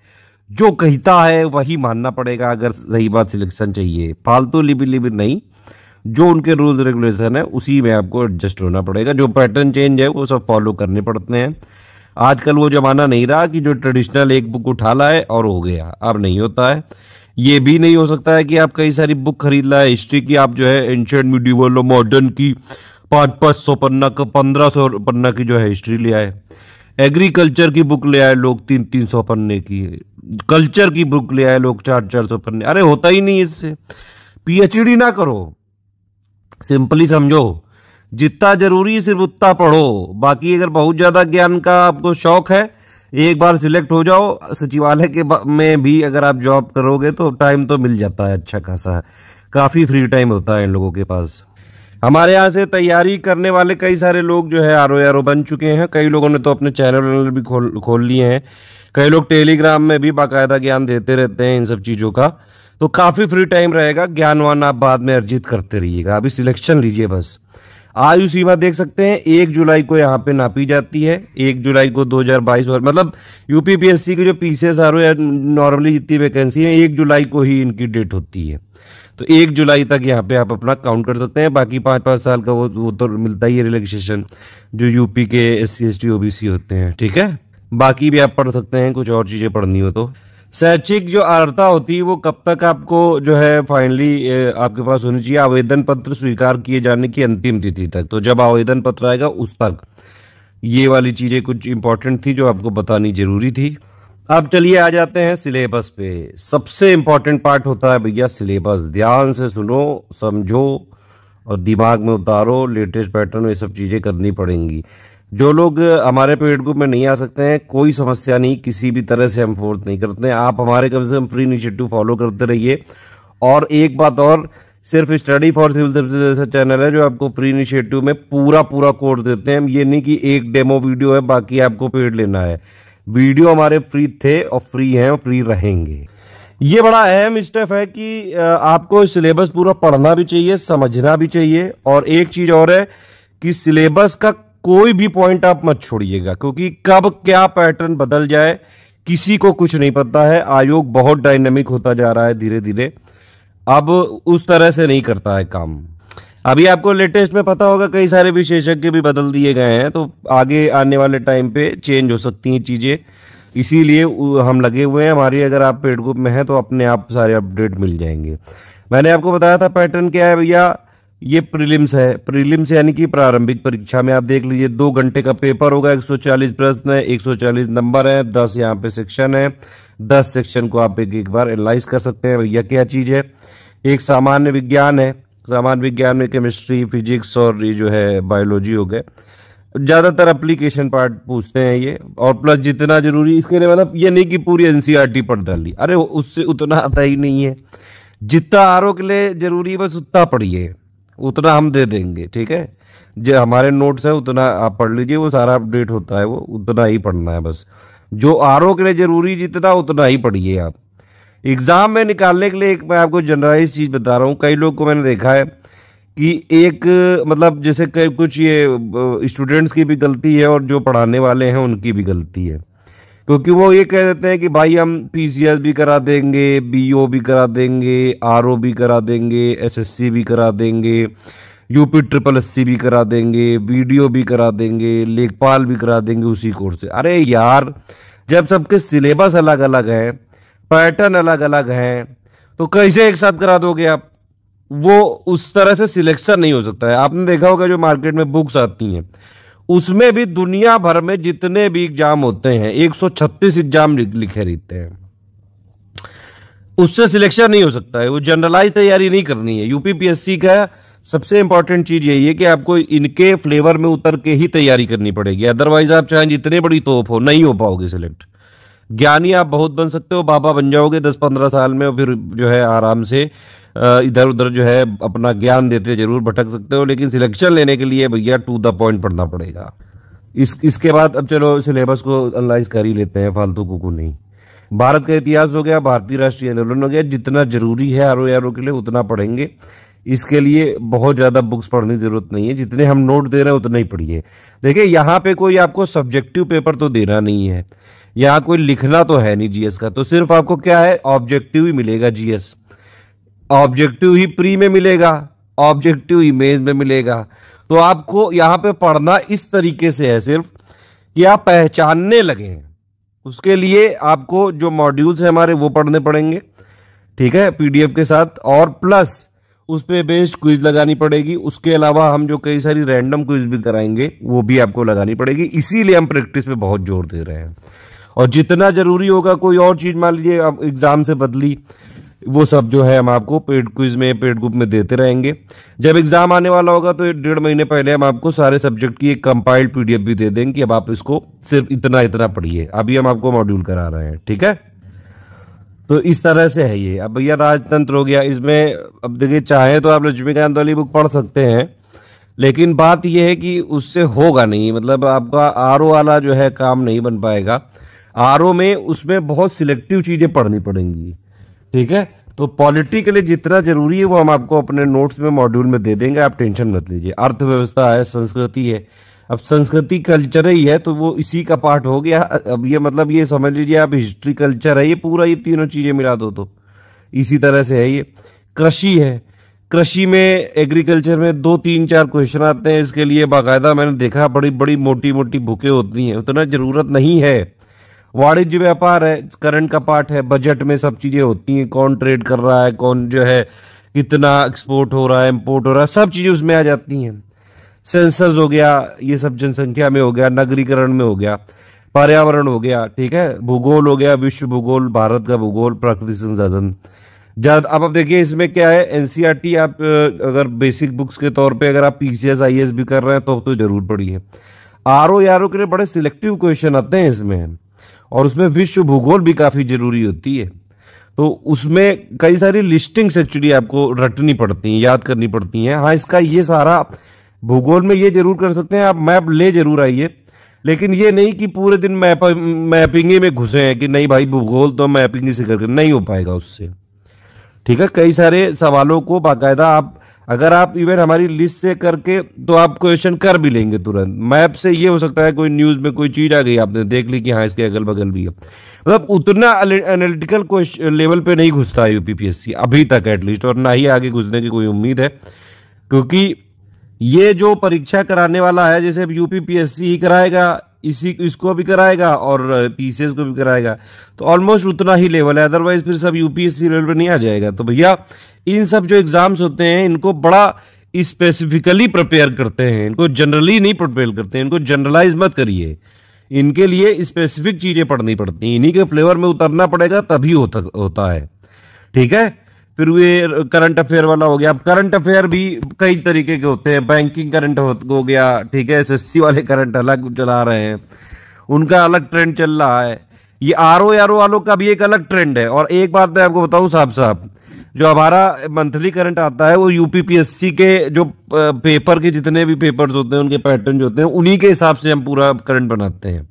जो कहता है वही मानना पड़ेगा अगर सही बात सिलेक्शन चाहिए। फालतू लिबी नहीं, जो उनके रूल्स रेगुलेशन है उसी में आपको एडजस्ट होना पड़ेगा। जो पैटर्न चेंज है वो सब फॉलो करने पड़ते हैं। आजकल वो जमाना नहीं रहा कि जो ट्रेडिशनल एक बुक उठा लाए और हो गया, अब नहीं होता है। ये भी नहीं हो सकता है कि आप कई सारी बुक खरीद लाए हिस्ट्री की, आप जो है एंशिएंट मिडिवल और मॉडर्न की 500-500 पन्ना का 1500 पन्ना की जो है हिस्ट्री ले आए। एग्रीकल्चर की बुक ले आए लोग 300-300 पन्ने की, कल्चर की बुक ले आए लोग 400-400 पन्ने। अरे होता ही नहीं इससे। पीएचडी ना करो, सिंपली समझो, जितना जरूरी सिर्फ उतना पढ़ो। बाकी अगर बहुत ज्यादा ज्ञान का आपको शौक है, एक बार सिलेक्ट हो जाओ सचिवालय के में भी अगर आप जॉब करोगे तो टाइम तो मिल जाता है अच्छा खासा, काफी फ्री टाइम होता है इन लोगों के पास। हमारे यहाँ से तैयारी करने वाले कई सारे लोग जो है आरओ बन चुके हैं। कई लोगों ने तो अपने चैनल भी खोल लिए हैं। कई लोग टेलीग्राम में भी बाकायदा ज्ञान देते रहते हैं इन सब चीज़ों का। तो काफ़ी फ्री टाइम रहेगा, ज्ञानवान आप बाद में अर्जित करते रहिएगा। अभी सिलेक्शन लीजिए बस। आयु सीमा देख सकते हैं 1 जुलाई को यहाँ पे नापी जाती है। 1 जुलाई को 2022, और मतलब यूपीपीएससी की जो पीसीएस आरओ या नॉर्मली जितनी वैकेंसी है 1 जुलाई को ही इनकी डेट होती है। तो 1 जुलाई तक यहाँ पे आप अपना काउंट कर सकते हैं। बाकी 5-5 साल का वो तो मिलता ही है रिलैक्सेशन, जो यूपी के SC ST OBC होते हैं, ठीक है। बाकी भी आप पढ़ सकते हैं, कुछ और चीजें पढ़नी हो तो। शैक्षिक जो अर्हता होती है वो कब तक आपको जो है फाइनली आपके पास होनी चाहिए, आवेदन पत्र स्वीकार किए जाने की अंतिम तिथि तक। तो जब आवेदन पत्र आएगा उस तक ये वाली चीजें कुछ इंपॉर्टेंट थी जो आपको बतानी जरूरी थी। अब चलिए आ जाते हैं सिलेबस पे। सबसे इंपॉर्टेंट पार्ट होता है भैया सिलेबस। ध्यान से सुनो, समझो और दिमाग में उतारो। लेटेस्ट पैटर्न ये सब चीजें करनी पड़ेंगी। जो लोग हमारे पेड ग्रुप में नहीं आ सकते हैं, कोई समस्या नहीं, किसी भी तरह से हम फोर्स नहीं करते हैं। आप हमारे कम से कम फ्री इनिशिएटिव फॉलो करते रहिए। और एक बात और, सिर्फ स्टडी फॉर सिविल सर्विसेज जैसा चैनल है जो आपको फ्री इनिशिएटिव में पूरा कोर्स देते हैं। ये नहीं कि एक डेमो वीडियो है बाकी आपको पेड लेना है। वीडियो हमारे फ्री थे और फ्री हैं और फ्री रहेंगे। ये बड़ा अहम स्टेप है कि आपको सिलेबस पूरा पढ़ना भी चाहिए, समझना भी चाहिए। और एक चीज और है कि सिलेबस का कोई भी पॉइंट आप मत छोड़िएगा, क्योंकि कब क्या पैटर्न बदल जाए किसी को कुछ नहीं पता है। आयोग बहुत डायनामिक होता जा रहा है धीरे धीरे, अब उस तरह से नहीं करता है काम। अभी आपको लेटेस्ट में पता होगा कई सारे विशेषज्ञ भी बदल दिए गए हैं, तो आगे आने वाले टाइम पे चेंज हो सकती हैं चीजें। इसीलिए हम लगे हुए हैं। हमारी अगर आप पेड ग्रुप में हैं तो अपने आप सारे अपडेट मिल जाएंगे। मैंने आपको बताया था पैटर्न क्या है भैया, ये प्रीलिम्स है। प्रीलिम्स यानी कि प्रारंभिक परीक्षा में आप देख लीजिए 2 घंटे का पेपर होगा, 140 प्रश्न है, 140 नंबर है, 10 यहाँ पे सेक्शन है। 10 सेक्शन को आप एक बार एनालाइज कर सकते हैं भैया क्या चीज है। एक सामान्य विज्ञान है, सामान्य विज्ञान में केमिस्ट्री, फिजिक्स और ये जो है बायोलॉजी हो गए। ज्यादातर एप्लीकेशन पार्ट पूछते हैं ये, और प्लस जितना जरूरी इसके लिए, मतलब ये नहीं कि पूरी एनसीईआरटी पढ़ डाली, अरे उससे उतना आता ही नहीं है। जितना आरओ के लिए जरूरी बस उतना पढ़िए, उतना हम दे देंगे, ठीक है। जो हमारे नोट्स है उतना आप पढ़ लीजिए, वो सारा अपडेट होता है, वो उतना ही पढ़ना है बस। जो आरओ के लिए जरूरी जितना उतना ही पढ़िए आप। एग्जाम में निकालने के लिए एक मैं आपको जनरलाइज चीज बता रहा हूँ। कई लोग को मैंने देखा है कि एक मतलब जैसे कई कुछ ये स्टूडेंट्स की भी गलती है और जो पढ़ाने वाले हैं उनकी भी गलती है, क्योंकि वो ये कह देते हैं कि भाई हम पीसीएस भी करा देंगे, बीओ भी करा देंगे, आरओ भी करा देंगे, एसएससी भी करा देंगे, यूपी ट्रिपल एससी भी करा देंगे, वीडियो भी करा देंगे, लेखपाल भी करा देंगे उसी कोर्स से। अरे यार, जब सबके सिलेबस अलग अलग है, पैटर्न अलग अलग है, तो कैसे एक साथ करा दोगे आप? वो उस तरह से सिलेक्शन नहीं हो सकता है। आपने देखा होगा जो मार्केट में बुक्स आती हैं उसमें भी दुनिया भर में जितने भी एग्जाम होते हैं 136 एग्जाम लिखे रहते हैं, उससे सिलेक्शन नहीं हो सकता है। वो जनरलाइज तैयारी नहीं करनी है। यूपीपीएससी का सबसे इंपॉर्टेंट चीज यही है कि आपको इनके फ्लेवर में उतर के ही तैयारी करनी पड़ेगी, अदरवाइज आप चाहे जितने बड़ी तोप हो नहीं हो पाओगे सिलेक्ट। ज्ञानी आप बहुत बन सकते हो, बाबा बन जाओगे 10-15 साल में, और फिर जो है आराम से इधर उधर जो है अपना ज्ञान देते जरूर भटक सकते हो, लेकिन सिलेक्शन लेने के लिए भैया टू द पॉइंट पढ़ना पड़ेगा। इसके बाद अब चलो सिलेबस को एनालाइज कर ही लेते हैं, फालतू कुकू नहीं। भारत का इतिहास हो गया, भारतीय राष्ट्रीय आंदोलन हो गया, जितना जरूरी है आरओ के लिए उतना पढ़ेंगे। इसके लिए बहुत ज्यादा बुक्स पढ़ने की जरूरत नहीं है, जितने हम नोट दे रहे हैं उतना ही पढ़िए। देखिए यहाँ पे कोई आपको सब्जेक्टिव पेपर तो देना नहीं है, यहाँ कोई लिखना तो है नहीं जीएस का, तो सिर्फ आपको क्या है ऑब्जेक्टिव ही मिलेगा। जीएस ऑब्जेक्टिव ही प्री में मिलेगा, ऑब्जेक्टिव ही मेंस में मिलेगा। तो आपको यहाँ पे पढ़ना इस तरीके से है सिर्फ कि आप पहचानने लगे। उसके लिए आपको जो मॉड्यूल्स है हमारे वो पढ़ने पड़ेंगे, ठीक है, पीडीएफ के साथ, और प्लस उस पे बेस्ड क्विज लगानी पड़ेगी। उसके अलावा हम जो कई सारी रैंडम क्विज भी कराएंगे वो भी आपको लगानी पड़ेगी। इसीलिए हम प्रैक्टिस पे बहुत जोर दे रहे हैं। और जितना जरूरी होगा, कोई और चीज मान लीजिए अब एग्जाम से बदली, वो सब जो है हम आपको पेड क्विज में, पेड ग्रुप में देते रहेंगे। जब एग्जाम आने वाला होगा तो 1.5 महीने पहले हम आपको सारे सब्जेक्ट की एक कंपाइल्ड पीडीएफ भी दे देंगे कि अब आप इसको सिर्फ इतना इतना पढ़िए। अभी हम आपको मॉड्यूल करा रहे हैं, ठीक है। तो इस तरह से है ये। अब भैया राजतंत्र हो गया, इसमें अब देखिए चाहे तो आप लक्ष्मीकांत वाली बुक पढ़ सकते हैं, लेकिन बात यह है कि उससे होगा नहीं, मतलब आपका आरओ वाला जो है काम नहीं बन पाएगा। आरओ में उसमें बहुत सिलेक्टिव चीजें पढ़नी पड़ेंगी, ठीक है। तो पॉलिटी के लिए जितना जरूरी है वो हम आपको अपने नोट्स में मॉड्यूल में दे देंगे, आप टेंशन मत लीजिए। अर्थव्यवस्था है, संस्कृति है, अब संस्कृति कल्चर ही है तो वो इसी का पार्ट हो गया। अब ये मतलब ये समझ लीजिए आप हिस्ट्री कल्चर है, ये पूरा, ये तीनों चीजें मिला दो तो इसी तरह से है। ये कृषि है, कृषि में एग्रीकल्चर में 2-3-4 क्वेश्चन आते हैं। इसके लिए बाकायदा मैंने देखा बड़ी बड़ी मोटी मोटी बुकें होती हैं, उतना जरूरत नहीं है। वाणिज्य व्यापार है, करंट का पार्ट है, बजट में सब चीजें होती हैं, कौन ट्रेड कर रहा है, कौन जो है कितना एक्सपोर्ट हो रहा है, इंपोर्ट हो रहा है, सब चीजें उसमें आ जाती हैं। सेंसस हो गया, ये सब जनसंख्या में हो गया, नगरीकरण में हो गया, पर्यावरण हो गया, ठीक है, भूगोल हो गया, विश्व भूगोल, भारत का भूगोल, प्राकृतिक संसाधन। अब देखिए इसमें क्या है, एनसीईआरटी आप अगर बेसिक बुक्स के तौर पे अगर आप पीसीएस आईएएस भी कर रहे हैं तो जरूर पढ़िए। आरओ के लिए बड़े सिलेक्टिव क्वेश्चन आते हैं इसमें, और उसमें विश्व भूगोल भी काफी जरूरी होती है। तो उसमें कई सारी लिस्टिंग्स एक्चुअली आपको रटनी पड़ती हैं, याद करनी पड़ती हैं। हाँ, इसका ये सारा भूगोल में ये जरूर कर सकते हैं आप, मैप ले जरूर आइए, लेकिन ये नहीं कि पूरे दिन मैपिंग में घुसे हैं कि नहीं भाई भूगोल तो मैपिंग से करके नहीं हो पाएगा उससे, ठीक है। कई सारे सवालों को बाकायदा आप अगर आप इवन हमारी लिस्ट से करके तो आप क्वेश्चन कर भी लेंगे तुरंत। मैप से ये हो सकता है कोई न्यूज में कोई चीज आ गई, आपने देख ली कि हाँ इसके अगल बगल भी है, मतलब उतना एनालिटिकल क्वेश्चन लेवल पे नहीं घुसता है यूपीपीएससी अभी तक एटलीस्ट, और ना ही आगे घुसने की कोई उम्मीद है, क्योंकि ये जो परीक्षा कराने वाला है, जैसे यूपीपीएससी ही कराएगा, इसको भी कराएगा और पीसीएस को भी कराएगा, तो ऑलमोस्ट उतना ही लेवल है। अदरवाइज फिर सब यूपीएससी लेवल पे नहीं आ जाएगा। तो भैया इन सब जो एग्जाम्स होते हैं इनको बड़ा स्पेसिफिकली प्रिपेयर करते हैं, इनको जनरली नहीं प्रिपेयर करते हैं, इनको जनरलाइज मत करिए। इनके लिए स्पेसिफिक चीजें पढ़नी पड़ती हैं, इन्हीं के फ्लेवर में उतरना पड़ेगा तभी होता है, ठीक है। फिर ये करंट अफेयर वाला हो गया। अब करंट अफेयर भी कई तरीके के होते हैं, बैंकिंग करंट हो गया, ठीक है, एसएससी वाले करंट अलग चला रहे हैं, उनका अलग ट्रेंड चल रहा है। ये आरओ वालों का भी एक अलग ट्रेंड है। और एक बात मैं आपको बताऊं साहब, जो हमारा मंथली करंट आता है वो यूपीपीएससी के जो पेपर के जितने भी पेपर्स होते हैं उनके पैटर्न जो होते हैं उन्हीं के हिसाब से हम पूरा करंट बनाते हैं।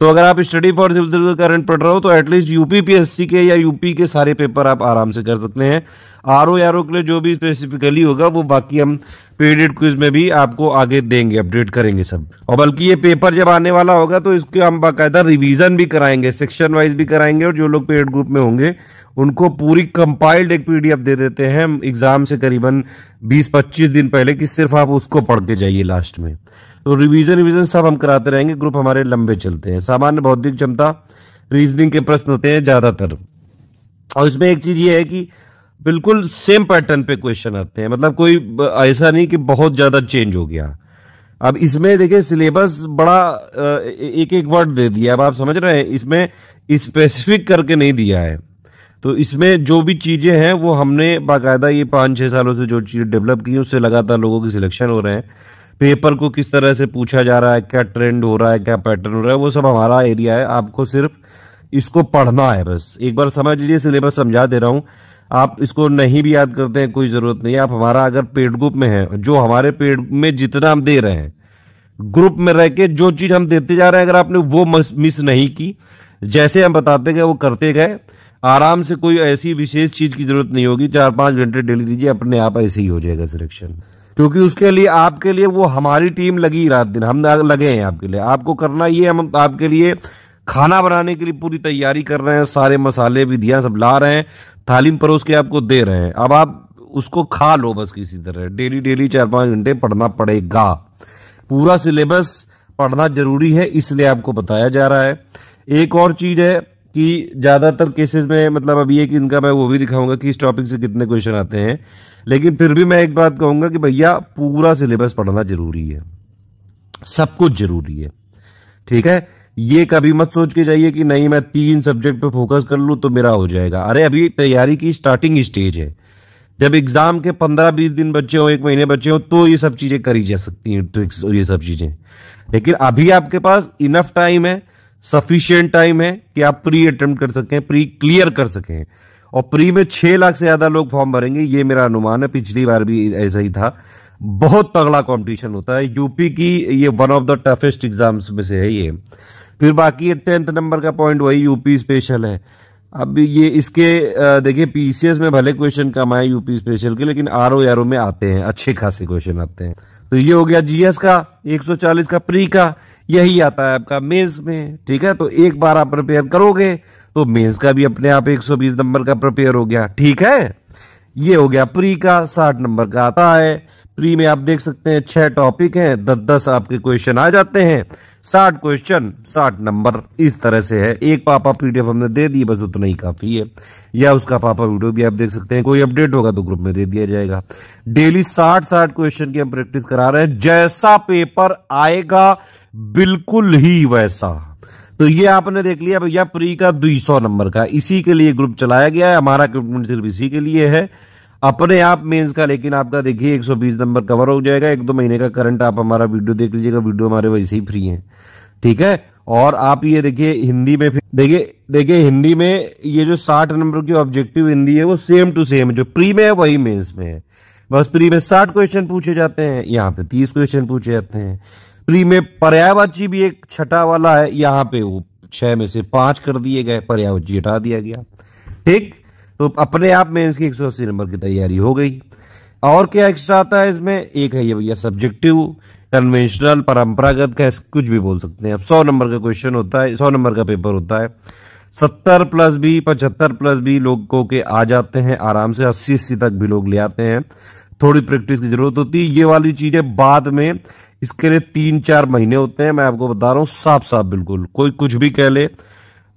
तो अगर आप स्टडी फॉर सिविल करंट पढ़ रहे हो तो एटलीस्ट यूपीपीएससी के या यूपी के सारे पेपर आप आराम से कर सकते हैं। आरओ के लिए जो भी स्पेसिफिकली होगा वो बाकी हम पेडेड क्विज में भी आपको आगे देंगे, अपडेट करेंगे सब। और बल्कि ये पेपर जब आने वाला होगा तो इसके हम बाकायदा रिवीजन भी कराएंगे, सेक्शन वाइज भी कराएंगे, और जो लोग पेड ग्रुप में होंगे उनको पूरी कंपाइल्ड एक पीडीएफ दे देते हैं हम एग्जाम से करीबन 20-25 दिन पहले, कि सिर्फ आप उसको पढ़ के जाइए लास्ट में। तो रिवीजन सब हम कराते रहेंगे। ग्रुप हमारे लंबे चलते हैं। सामान्य बौद्धिक क्षमता, रीजनिंग के प्रश्न होते हैं ज्यादातर, और इसमें एक चीज ये है कि बिल्कुल सेम पैटर्न पे क्वेश्चन आते हैं, मतलब कोई ऐसा नहीं कि बहुत ज्यादा चेंज हो गया। अब इसमें देखिए सिलेबस बड़ा एक एक वर्ड दे दिया, अब आप समझ रहे हैं, इसमें स्पेसिफिक करके नहीं दिया है। तो इसमें जो भी चीजें हैं वो हमने बाकायदा ये 5-6 सालों से जो चीजें डेवलप की उससे लगातार लोगों की सिलेक्शन हो रहे हैं। पेपर को किस तरह से पूछा जा रहा है, क्या ट्रेंड हो रहा है, क्या पैटर्न हो रहा है, वो सब हमारा एरिया है। आपको सिर्फ इसको पढ़ना है, बस एक बार समझ लीजिए। सिलेबस समझा दे रहा हूं, आप इसको नहीं भी याद करते हैं कोई जरूरत नहीं है। आप हमारा अगर पेड ग्रुप में है, जो हमारे पेड में जितना हम दे रहे हैं, ग्रुप में रह के जो चीज हम देते जा रहे हैं, अगर आपने वो मिस नहीं की, जैसे हम बताते गए वो करते गए, आराम से कोई ऐसी विशेष चीज की जरूरत नहीं होगी। 4-5 घंटे डेली दीजिए, अपने आप ऐसे ही हो जाएगा सिलेक्शन। क्योंकि उसके लिए आपके लिए वो हमारी टीम लगी रात दिन, हम लगे हैं आपके लिए। आपको करना ये, हम आपके लिए खाना बनाने के लिए पूरी तैयारी कर रहे हैं, सारे मसाले विधियां सब ला रहे हैं, थाली में परोस के आपको दे रहे हैं। अब आप उसको खा लो बस किसी तरह। डेली 4-5 घंटे पढ़ना पड़ेगा। पूरा सिलेबस पढ़ना जरूरी है, इसलिए आपको बताया जा रहा है। एक और चीज है कि ज्यादातर केसेस में, मतलब अभी एक इनका मैं वो भी दिखाऊंगा कि इस टॉपिक से कितने क्वेश्चन आते हैं, लेकिन फिर भी मैं एक बात कहूंगा कि भैया पूरा सिलेबस पढ़ना जरूरी है, सब कुछ जरूरी है, ठीक है। ये कभी मत सोच के जाइए कि नहीं मैं 3 सब्जेक्ट पे फोकस कर लूं तो मेरा हो जाएगा। अरे अभी तैयारी की स्टार्टिंग स्टेज है, जब एग्जाम के 15-20 दिन बच्चे हो, 1 महीने बच्चे हो, तो ये सब चीजें करी जा सकती हैं, ट्रिक्स और ये सब चीजें। लेकिन अभी आपके पास इनफ टाइम है, सफिशिएंट टाइम है कि आप प्री अटेम्प्ट कर सकें, प्री क्लियर कर सकें। और प्री में 6 लाख से ज्यादा लोग फॉर्म भरेंगे, ये मेरा अनुमान है। पिछली बार भी ऐसा ही था। बहुत तगड़ा कंपटीशन होता है। यूपी की ये one of the toughest exams में से है ये। फिर बाकी 10th नंबर का पॉइंट वही यूपी स्पेशल है। अब ये इसके देखिए पीसीएस में भले क्वेश्चन कम आए यूपी स्पेशल के, लेकिन आरओ में आते हैं, अच्छे खासे क्वेश्चन आते हैं। तो ये हो गया जीएस का 140 का, प्री का यही आता है आपका मेंस में, ठीक है। तो एक बार आप प्रिपेयर करोगे तो मेंस का भी अपने आप 120 नंबर का प्रिपेयर हो गया, ठीक है। ये हो गया प्री का, 60 नंबर का आता है। प्री में आप देख सकते हैं 6 टॉपिक हैं, 10-10 आपके क्वेश्चन आ जाते हैं, 60 क्वेश्चन 60 नंबर, इस तरह से है। एक पापा पीडीएफ हमने दे दी, बस उतना ही काफी है, या उसका पापा वीडियो भी आप देख सकते हैं। कोई अपडेट होगा तो ग्रुप में दे दिया जाएगा। डेली 60 क्वेश्चन की हम प्रैक्टिस करा रहे हैं, जैसा पेपर आएगा बिल्कुल ही वैसा। तो ये आपने देख लिया भैया प्री का 200 नंबर का, इसी के लिए ग्रुप चलाया गया है। हमारा इक्विपमेंट सिर्फ इसी के लिए है, अपने आप मेंस का लेकिन आपका देखिए 120 नंबर कवर हो जाएगा। 1-2 महीने का करंट आप हमारा वीडियो देख लीजिएगा, वीडियो हमारे वैसे ही फ्री हैं, ठीक है। और आप ये देखिए हिंदी में, देखिए हिंदी में ये जो 60 नंबर की ऑब्जेक्टिव हिंदी है वो सेम टू सेम जो प्री में है वही मेंस में है। बस प्री में 60 क्वेश्चन पूछे जाते हैं, यहाँ पे 30 क्वेश्चन पूछे जाते हैं। प्री में पर्यायवाची भी एक छठा वाला है, यहाँ पे वो 6 में से 5 कर दिए गए, पर्यायवाची हटा दिया गया, ठीक। तो अपने आप में इसकी 180 नंबर की तैयारी हो गई। और क्या एक्स्ट्रा आता है इसमें, एक है ये भैया सब्जेक्टिव, कन्वेंशनल, परंपरागत का कुछ भी बोल सकते हैं। अब 100 नंबर का क्वेश्चन होता है, 100 नंबर का पेपर होता है। 70 प्लस भी 75 प्लस भी लोगों के आ जाते हैं आराम से, 80 तक भी लोग ले आते हैं। थोड़ी प्रैक्टिस की जरूरत होती है, ये वाली चीजें बाद में, इसके लिए 3-4 महीने होते हैं। मैं आपको बता रहा हूं साफ साफ, बिल्कुल कोई कुछ भी कह ले,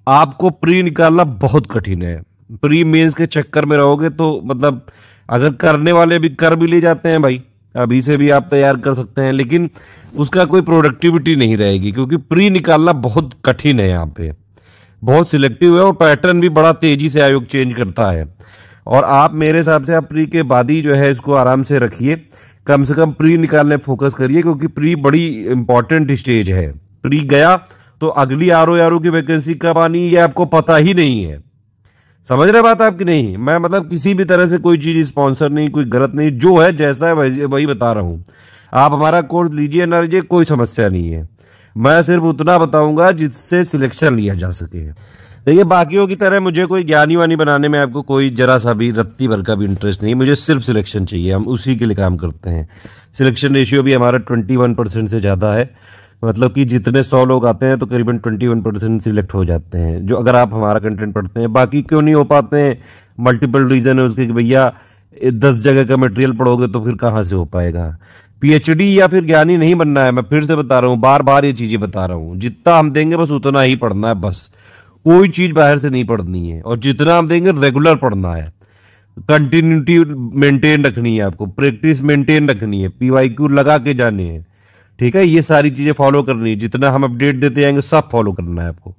आपको प्री निकालना बहुत कठिन है। प्री मेंस के चक्कर में रहोगे तो मतलब अगर करने वाले भी कर भी ले जाते हैं भाई, अभी से भी आप तैयार कर सकते हैं, लेकिन उसका कोई प्रोडक्टिविटी नहीं रहेगी, क्योंकि प्री निकालना बहुत कठिन है। यहाँ पे बहुत सिलेक्टिव है और पैटर्न भी बड़ा तेजी से आयोग चेंज करता है। और आप मेरे हिसाब से आप प्री के बाद ही जो है इसको आराम से रखिए, कम से कम प्री निकालने फोकस करिए, क्योंकि प्री बड़ी इंपॉर्टेंट स्टेज है। प्री गया तो अगली आरओ की वैकेंसी कब आनी ये आपको पता ही नहीं है। समझ रहे बात आपकी नहीं? मैं मतलब किसी भी तरह से कोई चीज स्पॉन्सर नहीं, कोई गलत नहीं, जो है जैसा है वही बता रहा हूं। आप हमारा कोर्स लीजिए ना लीजिए कोई समस्या नहीं है। मैं सिर्फ उतना बताऊंगा जिससे सिलेक्शन लिया जा सके। देखिए बाकियों की तरह मुझे कोई ज्ञानी वानी बनाने में आपको कोई जरा सा भी रत्ती भर का भी इंटरेस्ट नहीं, मुझे सिर्फ सिलेक्शन चाहिए, हम उसी के लिए काम करते हैं। सिलेक्शन रेशियो भी हमारा 21% से ज़्यादा है, मतलब कि जितने 100 लोग आते हैं तो करीबन 21% सिलेक्ट हो जाते हैं, जो अगर आप हमारा कंटेंट पढ़ते हैं। बाकी क्यों नहीं हो पाते हैं, मल्टीपल रीजन है उसके कि भैया 10 जगह का मटेरियल पढ़ोगे तो फिर कहाँ से हो पाएगा। पीएचडी या फिर ज्ञानी नहीं बनना है, मैं फिर से बता रहा हूँ, बार बार ये चीजें बता रहा हूँ। जितना हम देंगे बस उतना ही पढ़ना है, बस कोई चीज बाहर से नहीं पढ़नी है। और जितना हम देंगे रेगुलर पढ़ना है, कंटिन्यूटी मेंटेन रखनी है, आपको प्रैक्टिस मेंटेन रखनी है, पीवाईक्यू लगा के जाने हैं, ठीक है। ये सारी चीजें फॉलो करनी है, जितना हम अपडेट देते जाएंगे सब फॉलो करना है आपको,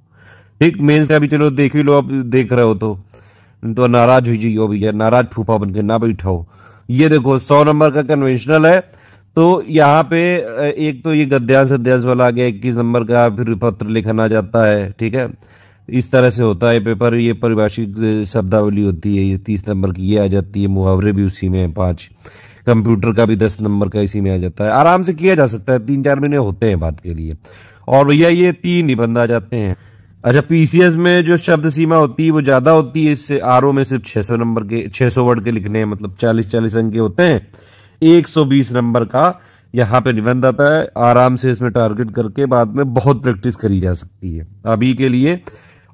ठीक। मेंस का भी चलो देख ही लो, आप देख रहे हो तो नाराज हो जाइए भैया, नाराज फूफा बन के ना बैठाओ। ये देखो 100 नंबर का कन्वेंशनल है, तो यहाँ पे एक तो ये गद्यांश अद्यांश वाला आ गया 21 नंबर का, फिर पत्र लिखना जाता है, ठीक है। इस तरह से होता है पेपर। ये परिभाषिक शब्दावली होती है, ये 30 नंबर की ये आ जाती है, मुहावरे भी उसी में 5, कंप्यूटर का भी 10 नंबर का इसी में आ जाता है। आराम से किया जा सकता है, 3-4 महीने होते हैं बात के लिए। और भैया ये 3 निबंध आ जाते हैं। अच्छा, पीसीएस में जो शब्द सीमा होती है वो ज्यादा होती है, इससे आरओ में सिर्फ 600 नंबर के 600 वर्ड के लिखने हैं, मतलब 40-40 अंक के होते हैं। 120 नंबर का यहाँ पे निबंध आता है। आराम से इसमें टारगेट करके बाद में बहुत प्रैक्टिस करी जा सकती है अभी के लिए।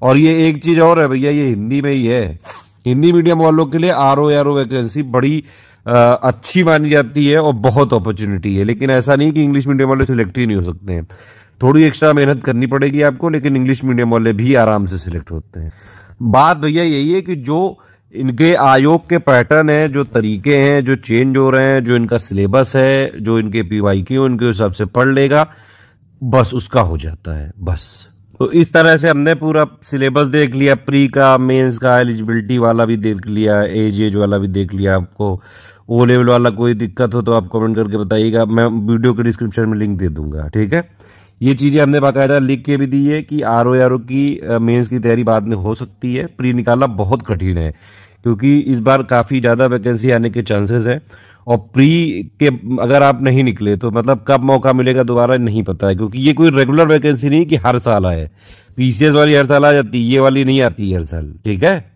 और ये एक चीज और है भैया, ये हिंदी में ही है। हिंदी मीडियम वालों के लिए आरओ वैकेंसी बड़ी अच्छी मानी जाती है और बहुत अपॉर्चुनिटी है। लेकिन ऐसा नहीं कि इंग्लिश मीडियम वाले सिलेक्ट ही नहीं हो सकते हैं, थोड़ी एक्स्ट्रा मेहनत करनी पड़ेगी आपको, लेकिन इंग्लिश मीडियम वाले भी आराम से सिलेक्ट होते हैं। बात भैया यही है कि जो इनके आयोग के पैटर्न है, जो तरीके हैं, जो चेंज हो रहे हैं, जो इनका सिलेबस है, जो इनके पीवाईक्यू उनके हिसाब से पढ़ लेगा, बस उसका हो जाता है बस। तो इस तरह से हमने पूरा सिलेबस देख लिया, प्री का, मेंस का, एलिजिबिलिटी वाला भी देख लिया, एज वाला भी देख लिया। आपको ओ लेवल वाला कोई दिक्कत हो तो आप कमेंट करके बताइएगा, मैं वीडियो के डिस्क्रिप्शन में लिंक दे दूंगा, ठीक है। ये चीजें हमने बाकायदा लिख के भी दी है कि आरओ की मेंस की तैयारी बाद में हो सकती है। प्री निकालना बहुत कठिन है क्योंकि इस बार काफी ज्यादा वैकेंसी आने के चांसेस है, और प्री के अगर आप नहीं निकले तो मतलब कब मौका मिलेगा दोबारा नहीं पता है, क्योंकि ये कोई रेगुलर वैकेंसी नहीं कि हर साल आए। पीसीएस वाली हर साल आ जाती है, ये वाली नहीं आती हर साल, ठीक है।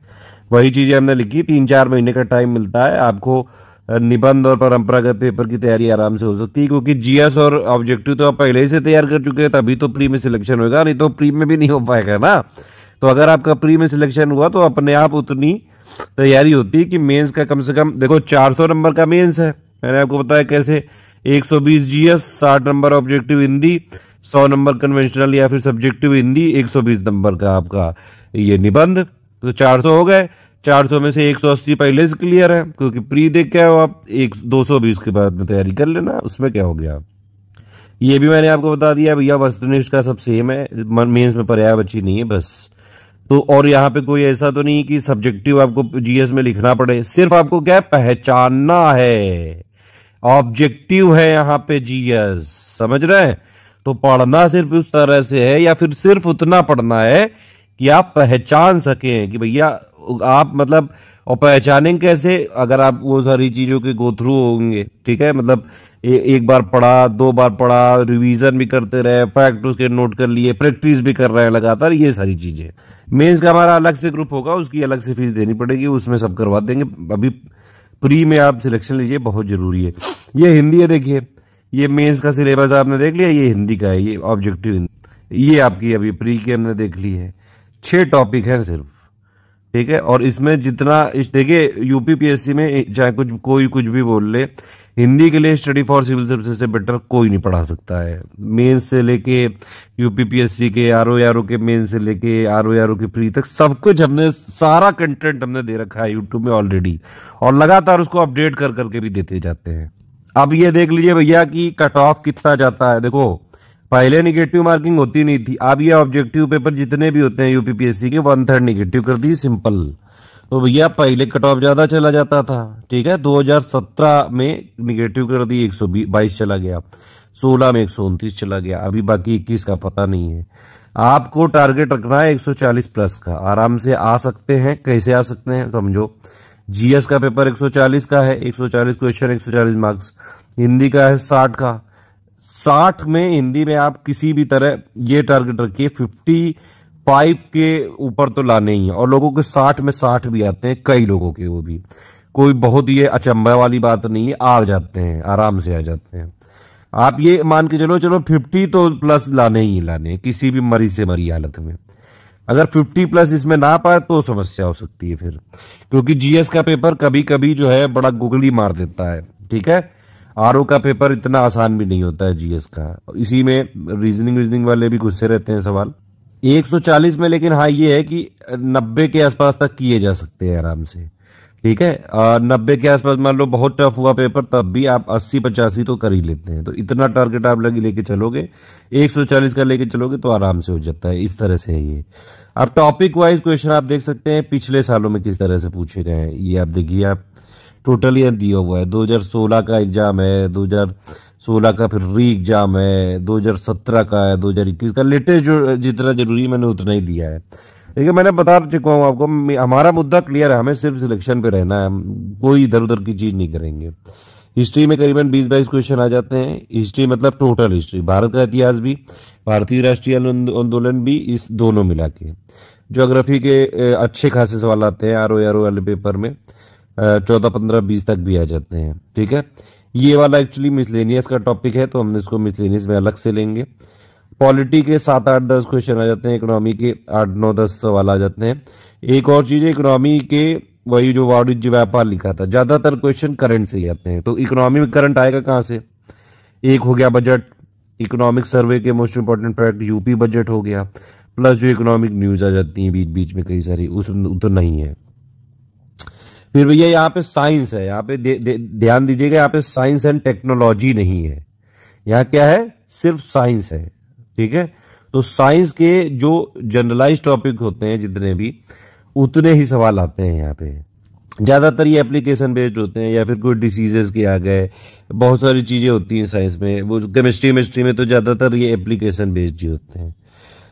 वही चीजें हमने लिखी। 3-4 महीने का टाइम मिलता है आपको, निबंध और परंपरागत पेपर की तैयारी आराम से हो सकती है, क्योंकि जीएस और ऑब्जेक्टिव तो आप पहले ही से तैयार कर चुके हैं, तभी तो प्री में सिलेक्शन होगा, नहीं तो प्री में भी नहीं हो पाएगा ना। तो अगर आपका प्री में सिलेक्शन हुआ तो अपने आप उतनी तैयारी होती है कि मेंस का कम से कम देखो 400 नंबर का मेंस है, मैंने आपको बताया कैसे, 120 GS, 60 number objective Hindi, 100 number conventional या फिर सब्जेक्टिव हिंदी, 120 नंबर का आपका ये निबंध, तो 400 हो गए। 400 में से 180 पहले से क्लियर है, क्योंकि प्री देख के आओ आप, 220 के बाद में तैयारी कर लेना, उसमें क्या हो गया। ये भी मैंने आपको बता दिया भैया, वस्तुनिष्ठ का सब सेम है, मेंस में पर्याय बची नहीं है बस। तो और यहाँ पे कोई ऐसा तो नहीं कि सब्जेक्टिव आपको जीएस में लिखना पड़े, सिर्फ आपको क्या है, पहचानना है। ऑब्जेक्टिव है यहाँ पे जीएस, समझ रहे हैं। तो पढ़ना सिर्फ उस तरह से है, या फिर सिर्फ उतना पढ़ना है कि आप पहचान सकें कि भैया आप मतलब, और पहचानेंगे कैसे, अगर आप वो सारी चीजों के गो थ्रू होंगे, ठीक है। मतलब एक बार पढ़ा, 2 बार पढ़ा, रिवीजन भी करते रहे, फैक्ट उसके नोट कर लिए, प्रैक्टिस भी कर रहे हैं लगातार, ये सारी चीजें। मेंस का हमारा अलग से ग्रुप होगा, उसकी अलग से फीस देनी पड़ेगी, उसमें सब करवा देंगे। अभी प्री में आप सिलेक्शन लीजिए, बहुत जरूरी है। ये हिंदी है, देखिए ये मेंस का सिलेबस आपने देख लिया, ये हिंदी का है, ये ऑब्जेक्टिव हिंदी, ये आपकी अभी प्री की हमने देख ली है। 6 टॉपिक है सिर्फ, ठीक है। और इसमें जितना देखिए यूपीपीएससी में चाहे कोई कुछ भी बोल ले, हिंदी के लिए स्टडी फॉर सिविल सर्विसेज से बेटर कोई नहीं पढ़ा सकता है। मेंस से लेके यूपीपीएससी के आरओ के मेंस से लेके आरओ के प्री तक सब कुछ हमने, सारा कंटेंट हमने दे रखा है यूट्यूब में ऑलरेडी, और लगातार उसको अपडेट कर करके भी देते जाते हैं। अब ये देख लीजिए भैया कि कट ऑफ कितना जाता है। देखो पहले निगेटिव मार्किंग होती नहीं थी, अब ये ऑब्जेक्टिव पेपर जितने भी होते हैं यूपीपीएससी के 1/3 निगेटिव कर दी, सिंपल। तो भैया पहले कट ऑफ ज्यादा चला जाता था, ठीक है। 2017 में निगेटिव कर दी, 122 चला गया, 16 में 129 चला गया, अभी बाकी 21 का पता नहीं है। आपको टारगेट रखना है 140 प्लस का, आराम से आ सकते हैं। कैसे आ सकते हैं समझो, जीएस का पेपर 140 का है, 140 क्वेश्चन, 140 मार्क्स। हिंदी का है 60 का, 60 में हिंदी में आप किसी भी तरह ये टारगेट रखिए 55 के ऊपर तो लाने ही है, और लोगों के 60 में 60 भी आते हैं, कई लोगों के, वो भी कोई बहुत ये अचंभा वाली बात नहीं है, आ जाते हैं, आराम से आ जाते हैं। आप ये मान के चलो 50 तो प्लस लाने ही लाने, किसी भी मरी से मरी हालत में। अगर 50 प्लस इसमें ना पाए तो समस्या हो सकती है फिर, क्योंकि जीएस का पेपर कभी कभी जो है बड़ा गुगली मार देता है, ठीक है। आरओ का पेपर इतना आसान भी नहीं होता है जीएस का, इसी में रीजनिंग वाले भी गुस्से रहते हैं सवाल 140 में। लेकिन हाँ ये है कि 90 के आसपास तक किए जा सकते हैं आराम से, ठीक है। 90 के आसपास मान लो बहुत टफ हुआ पेपर, तब भी आप 80-85 तो कर ही लेते हैं। तो इतना टारगेट आप लेके चलोगे, 140 का लेके चलोगे तो आराम से हो जाता है। इस तरह से है ये। अब टॉपिक वाइज क्वेश्चन आप देख सकते हैं पिछले सालों में किस तरह से पूछे गए हैं, ये आप देखिए। आप टोटल ये दिया हुआ है, 2016 का एग्जाम है, 2016 का फिर री एग्जाम है, 2017 का है, 2021 का। लेटेस्ट जो जितना जरूरी मैंने उतना ही दिया है। देखिए मैंने बता चुका हूँ आपको, हमारा मुद्दा क्लियर है, हमें सिर्फ सिलेक्शन पे रहना है, हम कोई इधर उधर की चीज नहीं करेंगे। हिस्ट्री में करीबन 20-22 क्वेश्चन आ जाते हैं। हिस्ट्री मतलब टोटल हिस्ट्री, भारत का इतिहास भी, भारतीय राष्ट्रीय आंदोलन भी, इस दोनों मिला के। ज्योग्राफी के अच्छे खासे सवाल आते हैं आरओ वाले पेपर में, 14, 15, 20 तक भी आ जाते हैं, ठीक है। ये वाला एक्चुअली मिसलेनियस का टॉपिक है, तो हमने इसको मिसलेनियस में अलग से लेंगे। पॉलिटी के 7, 8, 10 क्वेश्चन आ जाते हैं, इकोनॉमी के 8, 9, 10 सवाल आ जाते हैं। एक और चीज है, इकोनॉमी के वही जो वाणिज्य व्यापार लिखा था, ज्यादातर क्वेश्चन करंट से ही आते हैं। तो इकोनॉमी में करंट आएगा कहाँ से? एक हो गया बजट, इकोनॉमिक सर्वे के most important fact, UP budget हो गया, प्लस जो इकोनॉमिक न्यूज आ जाती है बीच बीच में कई सारी, उसमें तो नहीं है। फिर भैया यहाँ पे साइंस है, यहाँ पे ध्यान दीजिएगा, यहाँ पे साइंस एंड टेक्नोलॉजी नहीं है, यहाँ क्या है? सिर्फ साइंस है, ठीक है। तो साइंस के जो जनरलाइज टॉपिक होते हैं जितने भी, उतने ही सवाल आते हैं यहाँ पे। ज्यादातर ये एप्लीकेशन बेस्ड होते हैं, या फिर कोई डिसीजेस के आ गए, बहुत सारी चीजें होती हैं साइंस में। वो केमिस्ट्री में तो ज्यादातर ये एप्लीकेशन बेस्ड ही होते हैं।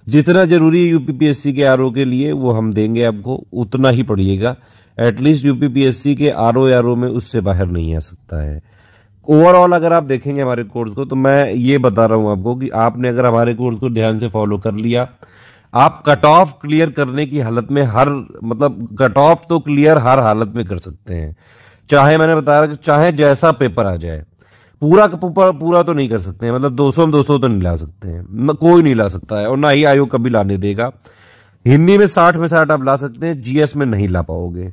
जितना जरूरी है यूपीपीएससी के आरओ के लिए वो हम देंगे आपको, उतना ही पढ़िएगा। एटलीस्ट यूपीपीएससी के आरओ में उससे बाहर नहीं आ सकता है। ओवरऑल अगर आप देखेंगे हमारे कोर्स को, तो मैं ये बता रहा हूं आपको कि आपने अगर हमारे कोर्स को ध्यान से फॉलो कर लिया, आप कट ऑफ क्लियर करने की हालत में कट ऑफ तो क्लियर हर हालत में कर सकते हैं। चाहे मैंने बताया कि चाहे जैसा पेपर आ जाए, पूरा तो नहीं कर सकते हैं, मतलब 200 में 200 तो नहीं ला सकते हैं, कोई नहीं ला सकता है, और ना ही आयोग कभी लाने देगा। हिंदी में 60 में 60 आप ला सकते हैं, जीएस में नहीं ला पाओगे,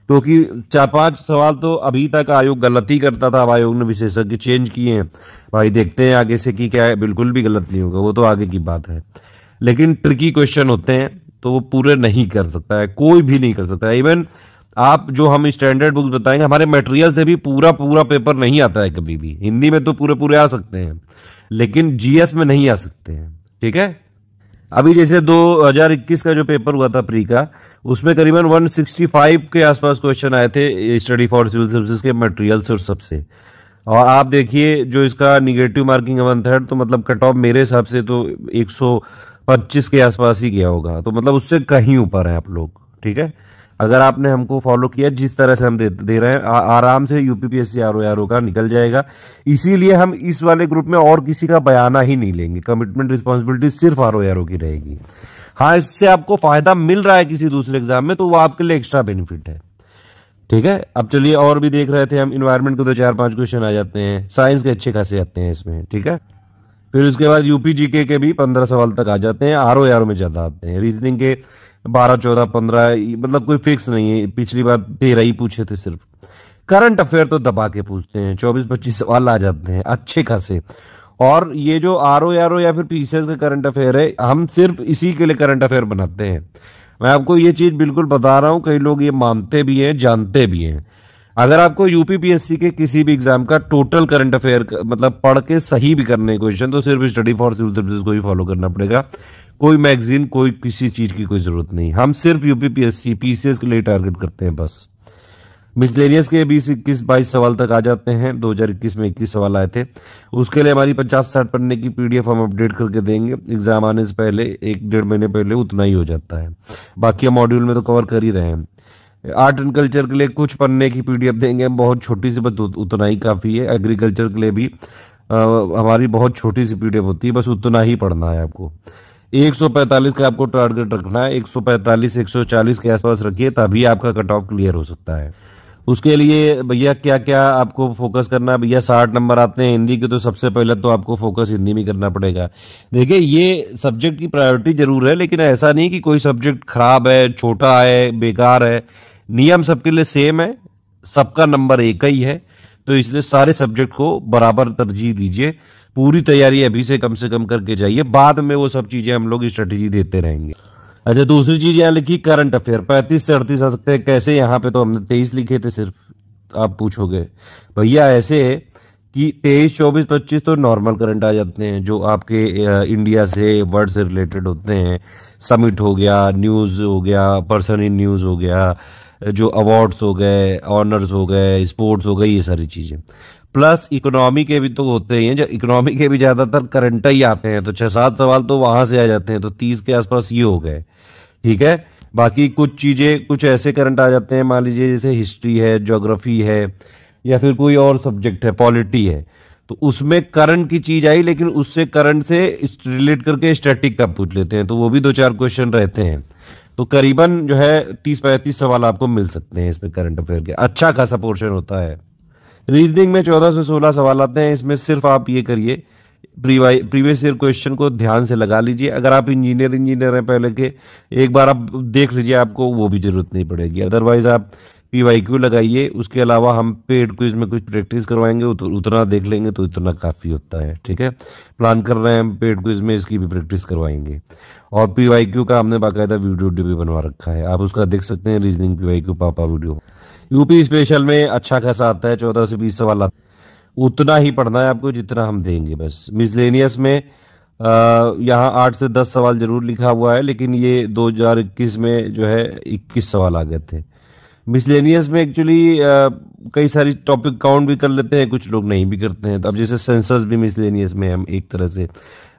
क्योंकि 4-5 सवाल तो अभी तक आयोग गलत ही करता था। अब आयोग ने विशेषज्ञ चेंज किए हैं, भाई देखते हैं आगे से कि क्या है। बिल्कुल भी गलत नहीं होगा, वो तो आगे की बात है। लेकिन ट्रिकी क्वेश्चन होते हैं तो वो पूरे नहीं कर सकता है, कोई भी नहीं कर सकता है। इवन आप जो हम स्टैंडर्ड बुक्स बताएंगे, हमारे मटेरियल से भी पूरा पेपर नहीं आता है कभी भी। हिंदी में तो पूरे आ सकते हैं, लेकिन जीएस में नहीं आ सकते हैं, ठीक है। अभी जैसे 2021 का जो पेपर हुआ था प्री का, उसमें करीबन 165 के आसपास क्वेश्चन आए थे स्टडी फॉर सिविल सर्विसेज के मटेरियल्स और सबसे। और आप देखिए जो इसका निगेटिव मार्किंग 1/3, तो मतलब कट ऑफ मेरे हिसाब से तो 125 के आसपास ही गया होगा, तो मतलब उससे कहीं ऊपर है आप लोग, ठीक है। अगर आपने हमको फॉलो किया जिस तरह से हम दे रहे हैं, आराम से यूपीपीएससी आरओ का निकल जाएगा। इसीलिए हम इस वाले ग्रुप में और किसी का बयाना ही नहीं लेंगे, कमिटमेंट रिस्पॉन्सिबिलिटी सिर्फ आरओ की रहेगी। हाँ, इससे आपको फायदा मिल रहा है किसी दूसरे एग्जाम में, तो वो आपके लिए एक्स्ट्रा बेनिफिट है, ठीक है। अब चलिए और भी देख रहे थे हम, इन्वायरमेंट के तो 4-5 क्वेश्चन आ जाते हैं, साइंस के अच्छे खासे आते हैं इसमें, ठीक है। फिर उसके बाद यूपी जीके के भी 15 सवाल तक आ जाते हैं, आरओ में ज्यादा आते हैं। रीजनिंग के 12, 14, 15, मतलब कोई फिक्स नहीं है। पिछली बार 13 ही पूछे थे सिर्फ। करंट अफेयर तो दबा के पूछते हैं, 24-25 सवाल आ जाते हैं अच्छे खासे। और ये जो आरओ या फिर पीसीएस का करंट अफेयर है, हम सिर्फ इसी के लिए करंट अफेयर बनाते हैं। मैं आपको ये चीज बिल्कुल बता रहा हूं, कई लोग ये मानते भी हैं, जानते भी हैं। अगर आपको यूपीपीएससी के किसी भी एग्जाम का टोटल करंट अफेयर मतलब पढ़ के सही भी करने क्वेश्चन, तो सिर्फ स्टडी फॉर सिविल सर्विसेज को ही फॉलो करना पड़ेगा। कोई मैगजीन, कोई किसी चीज की कोई जरूरत नहीं। हम सिर्फ यूपीपीएससी पीसीएस के लिए टारगेट करते हैं बस। मिसलेनियस के 20, 21, 22 सवाल तक आ जाते हैं। 2021 में 21 सवाल आए थे। उसके लिए हमारी 50-60 पन्ने की पीडीएफ हम अपडेट करके देंगे एग्जाम आने से पहले, 1-1.5 महीने पहले, उतना ही हो जाता है। बाकी हम मॉड्यूल में तो कवर कर ही रहे हैं। आर्ट एंड कल्चर के लिए कुछ पन्ने की पीडीएफ देंगे, बहुत छोटी सी, बस उतना ही काफी है। एग्रीकल्चर के लिए भी हमारी बहुत छोटी सी पीडीएफ होती है, बस उतना ही पढ़ना है आपको। 145 का आपको टारगेट रखना है, 145 140 के आसपास रखिए, तभी आपका कट ऑफ क्लियर हो सकता है। उसके लिए भैया क्या क्या आपको फोकस करना है? भैया 60 नंबर आते हैं हिंदी के, तो सबसे पहले तो आपको फोकस हिंदी में करना पड़ेगा। देखिए, ये सब्जेक्ट की प्रायोरिटी जरूर है, लेकिन ऐसा नहीं कि कोई सब्जेक्ट खराब है, छोटा है, बेकार है। नियम सबके लिए सेम है, सबका नंबर एक ही है, तो इसलिए सारे सब्जेक्ट को बराबर तरजीह दीजिए। पूरी तैयारी अभी से कम करके जाइए, बाद में वो सब चीजें हम लोग स्ट्रेटेजी देते रहेंगे। अच्छा, दूसरी चीज यहाँ लिखी करंट अफेयर, 35 से 38 आ सकते हैं। कैसे? यहाँ पे तो हमने 23 लिखे थे सिर्फ। आप पूछोगे भैया ऐसे है कि 23 24 25 तो नॉर्मल करंट आ जाते हैं, जो आपके इंडिया से वर्ल्ड से रिलेटेड होते हैं। समिट हो गया, न्यूज हो गया, पर्सन इन न्यूज हो गया, जो अवार्ड्स हो गए, ऑनर्स हो गए, स्पोर्ट्स हो गए, ये सारी चीजें। प्लस इकोनॉमी के भी तो होते ही हैं, जो इकोनॉमी के भी ज्यादातर करंट ही आते हैं, तो 6-7 सवाल तो वहां से आ जाते हैं, तो 30 के आसपास ये हो गए। ठीक है, बाकी कुछ चीजें कुछ ऐसे करंट आ जाते हैं, मान लीजिए जैसे हिस्ट्री है, ज्योग्राफी है, या फिर कोई और सब्जेक्ट है, पॉलिटी है, तो उसमें करंट की चीज आई, लेकिन उससे करंट से रिलेट करके स्टैटिक का पूछ लेते हैं, तो वो भी 2-4 क्वेश्चन रहते हैं। तो करीबन जो है 30-35 सवाल आपको मिल सकते हैं इसमें करंट अफेयर के, अच्छा खासा पोर्शन होता है। रीजनिंग में 14 से 16 सवाल आते हैं, इसमें सिर्फ आप ये करिए, प्रीवियस ईयर क्वेश्चन को ध्यान से लगा लीजिए। अगर आप इंजीनियर हैं पहले के, एक बार आप देख लीजिए, आपको वो भी जरूरत नहीं पड़ेगी। अदरवाइज आप PYQ लगाइए, उसके अलावा हम पेड क्विज में कुछ प्रैक्टिस करवाएंगे, उतना देख लेंगे तो इतना काफ़ी होता है। ठीक है, प्लान कर रहे हैं हम पेड क्विज में इसकी भी प्रैक्टिस करवाएंगे, और PYQ का हमने बाकायदा वीडियो भी बनवा रखा है, आप उसका देख सकते हैं, रीजनिंग PYQ पापा वीडियो। यूपी स्पेशल में अच्छा खासा आता है, 14 से 20 सवाल आता है, उतना ही पढ़ना है आपको जितना हम देंगे बस। मिसलेनियस में यहाँ 8 से 10 सवाल जरूर लिखा हुआ है, लेकिन ये 2021 में जो है 21 सवाल आ गए थे। मिसलेनियस में एक्चुअली कई सारी टॉपिक काउंट भी कर लेते हैं, कुछ लोग नहीं भी करते हैं। तो अब जैसे सेंसस भी मिसलेनियस में हम एक तरह से,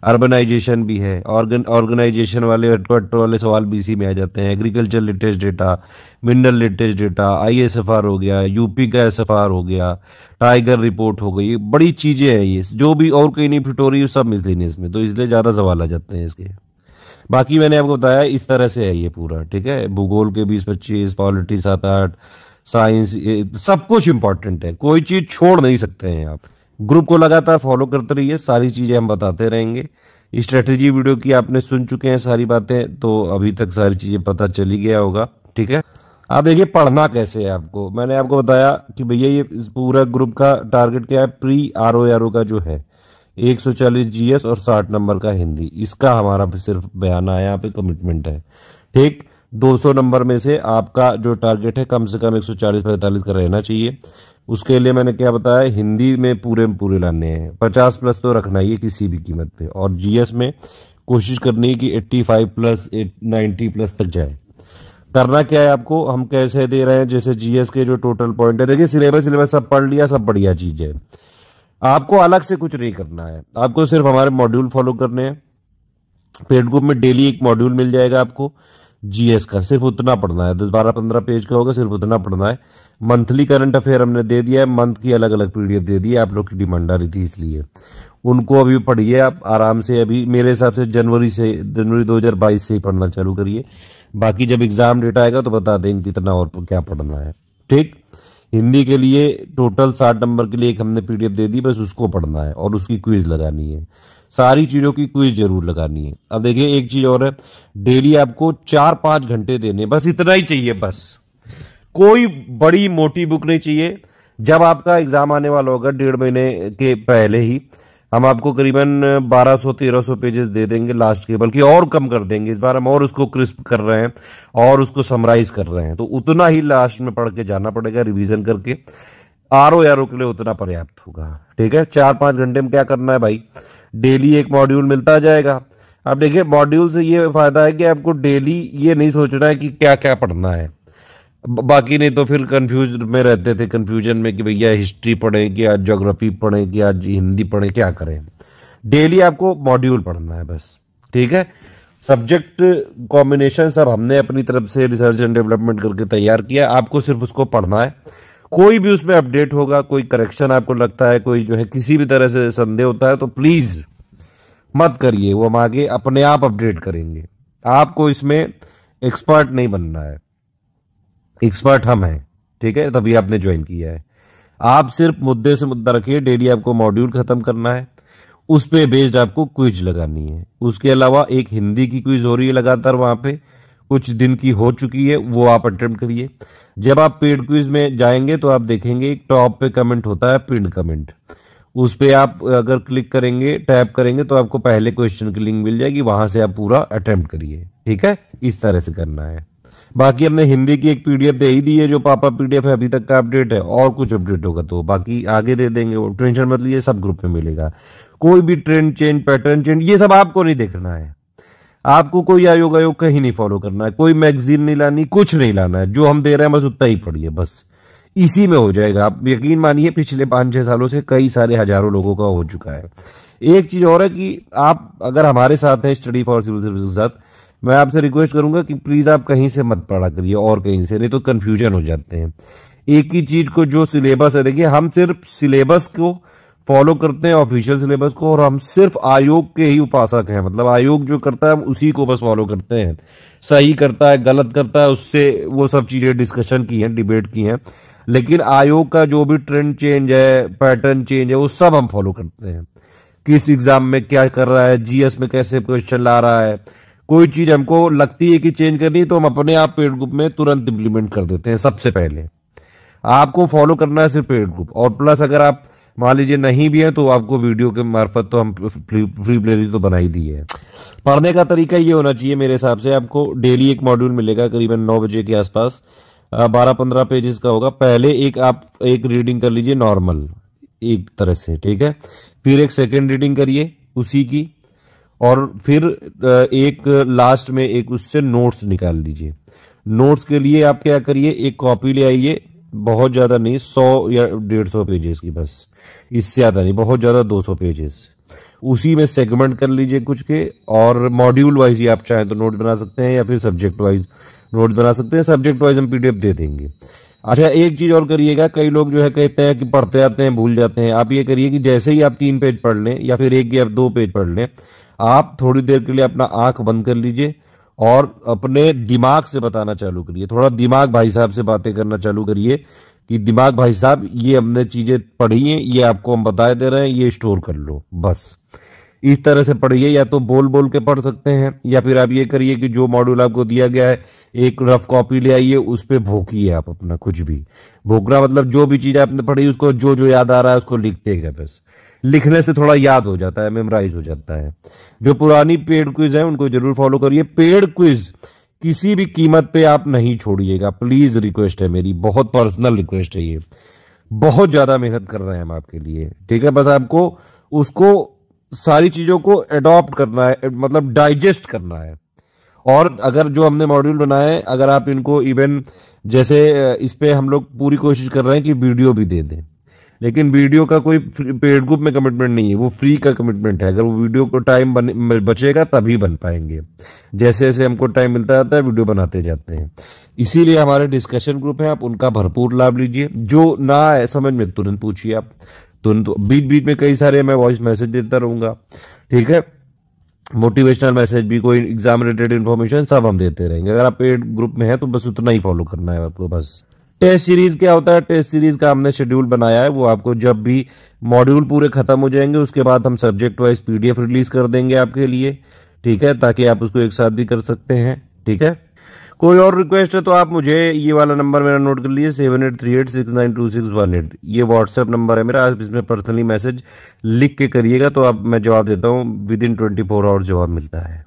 अर्बनाइजेशन भी है, ऑर्गेनाइजेशन वाले हेडक्वार्टर वाले सवाल भी इसी में आ जाते हैं। Agriculture latest data, mineral latest data, ISFR हो गया, यूपी का SFR हो गया, टाइगर रिपोर्ट हो गई, बड़ी चीजें हैं ये, जो भी और कहीं नहीं फिट हो रही सब मिसलेनियस में, तो इसलिए ज्यादा सवाल आ जाते हैं इसके। बाकी मैंने आपको बताया इस तरह से है ये पूरा। ठीक है, भूगोल के 20-25, पॉलिटी 7-8, साइंस, सब कुछ इंपॉर्टेंट है, कोई चीज छोड़ नहीं सकते हैं आप। ग्रुप को लगातार फॉलो करते रहिए, सारी चीजें हम बताते रहेंगे। स्ट्रेटेजी वीडियो की आपने सुन चुके हैं सारी बातें, तो अभी तक सारी चीजें पता चली गया होगा। ठीक है, आप देखिए पढ़ना कैसे है आपको। मैंने आपको बताया कि भैया ये पूरा ग्रुप का टारगेट क्या है, प्री RO का जो है 140 GS और 60 नंबर का हिंदी, इसका हमारा सिर्फ बयान है, यहाँ पे कमिटमेंट है। ठीक, 200 नंबर में से आपका जो टारगेट है कम से कम 140-45 का रहना चाहिए। उसके लिए मैंने क्या बताया, हिंदी में पूरे लाने हैं, 50+ तो रखना ही है किसी भी कीमत पे, और GS में कोशिश करनी है कि 85+, 90+ तक जाए। करना क्या है आपको, हम कैसे दे रहे हैं, जैसे GS के जो टोटल पॉइंट है, देखिए सिलेबस सब पढ़ लिया, सब बढ़िया चीज है, आपको अलग से कुछ नहीं करना है, आपको सिर्फ हमारे मॉड्यूल फॉलो करने हैं। पेड ग्रुप में डेली एक मॉड्यूल मिल जाएगा आपको GS का, सिर्फ उतना पढ़ना है, 10-12-15 पेज का होगा, सिर्फ उतना पढ़ना है। मंथली करंट अफेयर हमने दे दिया है, मंथ की अलग अलग PDF दे दी है, आप लोग की डिमांड आ रही थी इसलिए उनको अभी पढ़िए आप आराम से। अभी मेरे हिसाब से जनवरी 2022 से ही पढ़ना चालू करिए, बाकी जब एग्जाम डेट आएगा तो बता देंगे कितना और क्या पढ़ना है। ठीक, हिंदी के लिए टोटल 60 नंबर के लिए एक हमने PDF दे दी, बस उसको पढ़ना है और उसकी क्विज लगानी है, सारी चीजों की क्विज जरूर लगानी है। अब देखिए एक चीज और है, डेली आपको 4-5 घंटे देने, बस इतना ही चाहिए, बस कोई बड़ी मोटी बुक नहीं चाहिए। जब आपका एग्जाम आने वाला होगा 1.5 महीने के पहले ही हम आपको करीबन 1200-1300 पेजेस दे देंगे लास्ट के, बल्कि और कम कर देंगे इस बार हम, और उसको क्रिस्प कर रहे हैं और उसको समराइज कर रहे हैं, तो उतना ही लास्ट में पढ़ के जाना पड़ेगा रिवीजन करके। RO के लिए उतना पर्याप्त होगा। ठीक है, 4-5 घंटे में क्या करना है भाई, डेली एक मॉड्यूल मिलता जाएगा। अब देखिए मॉड्यूल से ये फायदा है कि आपको डेली ये नहीं सोचना है कि क्या क्या पढ़ना है, बाकी नहीं तो फिर कंफ्यूज में रहते थे, कंफ्यूजन में कि भैया हिस्ट्री पढ़ें कि आज ज्योग्राफी पढ़ें कि आज हिंदी पढ़ें, क्या करें। डेली आपको मॉड्यूल पढ़ना है बस। ठीक है, सब्जेक्ट कॉम्बिनेशन सब हमने अपनी तरफ से रिसर्च एंड डेवलपमेंट करके तैयार किया, आपको सिर्फ उसको पढ़ना है, कोई भी उसमें अपडेट होगा, कोई करेक्शन आपको लगता है, कोई जो है किसी भी तरह से संदेह होता है, तो प्लीज मत करिए, वो हम आगे अपने आप अपडेट करेंगे। आपको इसमें एक्सपर्ट नहीं बनना है, एक्सपर्ट हम हैं, ठीक है, तभी आपने ज्वाइन किया है। आप सिर्फ मुद्दे से मुद्दा रखिए, डेली आपको मॉड्यूल खत्म करना है, उस पे बेस्ड आपको क्विज लगानी है। उसके अलावा एक हिंदी की क्विज हो रही है लगातार, वहां पे कुछ दिन की हो चुकी है, वो आप अटेम्प्ट करिए। जब आप पेड क्विज में जाएंगे तो आप देखेंगे एक टॉप पे कमेंट होता है, पिन कमेंट, उस पे आप अगर क्लिक करेंगे, टैप करेंगे, तो आपको पहले क्वेश्चन की लिंक मिल जाएगी, वहां से आप पूरा अटेम्प्ट करिए, ठीक है, इस तरह से करना है। बाकी हमने हिंदी की एक पीडीएफ दे ही दी है, जो पापा पीडीएफ है, अभी तक का अपडेट है, और कुछ अपडेट होगा तो बाकी आगे दे देंगे, वो टेंशन मत लीजिए, सब ग्रुप में मिलेगा। कोई भी ट्रेंड चेंज, पैटर्न चेंज, ये सब आपको नहीं देखना है, आपको कोई आयोग कहीं नहीं फॉलो करना है, कोई मैगजीन नहीं लानी, कुछ नहीं लाना है, जो हम दे रहे हैं बस उतना ही पढ़िए, बस इसी में हो जाएगा। आप यकीन मानिए पिछले 5-6 सालों से कई सारे हजारों लोगों का हो चुका है। एक चीज और है कि आप अगर हमारे साथ हैं स्टडी फॉर सिविल सर्विस के साथ, मैं आपसे रिक्वेस्ट करूंगा कि प्लीज आप कहीं से मत पढ़ा करिए और कहीं से, नहीं तो कंफ्यूजन हो जाते हैं। एक ही चीज को जो सिलेबस है, देखिए हम सिर्फ सिलेबस को फॉलो करते हैं, ऑफिशियल सिलेबस को, और हम सिर्फ आयोग के ही उपासक हैं, मतलब आयोग जो करता है हम उसी को बस फॉलो करते हैं। सही करता है, गलत करता है, उससे वो सब चीजें डिस्कशन की हैं, डिबेट की हैं, लेकिन आयोग का जो भी ट्रेंड चेंज है, पैटर्न चेंज है, वो सब हम फॉलो करते हैं। किस एग्जाम में क्या कर रहा है, जीएस में कैसे क्वेश्चन ला रहा है, कोई चीज हमको लगती है कि चेंज करनी है तो हम अपने आप पेड ग्रुप में तुरंत इंप्लीमेंट कर देते हैं। सबसे पहले आपको फॉलो करना है सिर्फ पेड ग्रुप, और प्लस अगर आप मान लीजिए नहीं भी है तो आपको वीडियो के मार्फत तो हम फ्री प्लेलिस्ट तो बनाई दी है। पढ़ने का तरीका ये होना चाहिए मेरे हिसाब से, आपको डेली एक मॉड्यूल मिलेगा करीबन 9 बजे के आसपास, 12-15 पेजेस का होगा। पहले आप एक रीडिंग कर लीजिए नॉर्मल एक तरह से, ठीक है, फिर एक सेकेंड रीडिंग करिए उसी की, और फिर एक लास्ट में एक उससे नोट्स निकाल लीजिए। नोट्स के लिए आप क्या करिए, एक कॉपी ले आइए, बहुत ज्यादा नहीं, 100 या 150 पेजेस की, बस इससे ज्यादा नहीं, बहुत ज्यादा 200 पेजेस, उसी में सेगमेंट कर लीजिए कुछ के, और मॉड्यूल वाइज ही आप चाहें तो नोट बना सकते हैं, या फिर सब्जेक्ट वाइज नोट बना सकते हैं। सब्जेक्ट वाइज हम पीडीएफ दे देंगे। अच्छा, एक चीज और करिएगा, कई लोग जो है कहते हैं कि पढ़ते आते हैं भूल जाते हैं, आप ये करिए कि जैसे ही आप 3 पेज पढ़ लें या फिर 1 या 2 पेज पढ़ लें, आप थोड़ी देर के लिए अपना आंख बंद कर लीजिए और अपने दिमाग से बताना चालू करिए। थोड़ा दिमाग भाई साहब से बातें करना चालू करिए कि दिमाग भाई साहब ये हमने चीजें पढ़ी हैं, ये आपको हम बताए दे रहे हैं, ये स्टोर कर लो, बस इस तरह से पढ़िए। या तो बोल बोल के पढ़ सकते हैं, या फिर आप ये करिए कि जो मॉड्यूल आपको दिया गया है एक रफ कॉपी ले आइए, उस पर भोंकिए आप अपना, कुछ भी भोंकना मतलब जो भी चीज आपने पढ़ी उसको जो जो याद आ रहा है उसको लिखते गए, बस लिखने से थोड़ा याद हो जाता है, मेमोराइज हो जाता है। जो पुरानी पेड क्विज है उनको जरूर फॉलो करिए। पेड क्विज किसी भी कीमत पे आप नहीं छोड़िएगा, प्लीज, रिक्वेस्ट है मेरी, बहुत पर्सनल रिक्वेस्ट है ये, बहुत ज्यादा मेहनत कर रहे हैं हम आपके लिए, ठीक है, बस आपको उसको सारी चीजों को एडॉप्ट करना है, मतलब डाइजेस्ट करना है। और अगर जो हमने मॉड्यूल बनाए, अगर आप इनको इवन जैसे इस पे हम लोग पूरी कोशिश कर रहे हैं कि वीडियो भी दे दें, लेकिन वीडियो का कोई पेड ग्रुप में कमिटमेंट नहीं है, वो फ्री का कमिटमेंट है। अगर वो वीडियो को टाइम बचेगा तभी बन पाएंगे, जैसे जैसे हमको टाइम मिलता जाता है वीडियो बनाते जाते हैं। इसीलिए हमारे डिस्कशन ग्रुप है, आप उनका भरपूर लाभ लीजिए। जो ना आए समझ में तुरंत पूछिए आप, तुरंत, बीच बीच में कई सारे मैं वॉइस मैसेज देता रहूंगा, ठीक है, मोटिवेशनल मैसेज भी, कोई एग्जाम रिलेटेड इन्फॉर्मेशन सब हम देते रहेंगे। अगर आप पेड ग्रुप में हैं तो बस उतना ही फॉलो करना है आपको। बस टेस्ट सीरीज क्या होता है, टेस्ट सीरीज का हमने शेड्यूल बनाया है, वो आपको जब भी मॉड्यूल पूरे खत्म हो जाएंगे उसके बाद हम सब्जेक्ट वाइज पीडीएफ रिलीज कर देंगे आपके लिए, ठीक है, ताकि आप उसको एक साथ भी कर सकते हैं, ठीक है। कोई और रिक्वेस्ट है तो आप मुझे ये वाला नंबर मेरा नोट कर लीजिए, 7838692618, ये व्हाट्सएप नंबर है मेरा, आप इसमें पर्सनली मैसेज लिख के करिएगा तो आप मैं जवाब देता हूँ, विदिन 24 आवर जवाब मिलता है।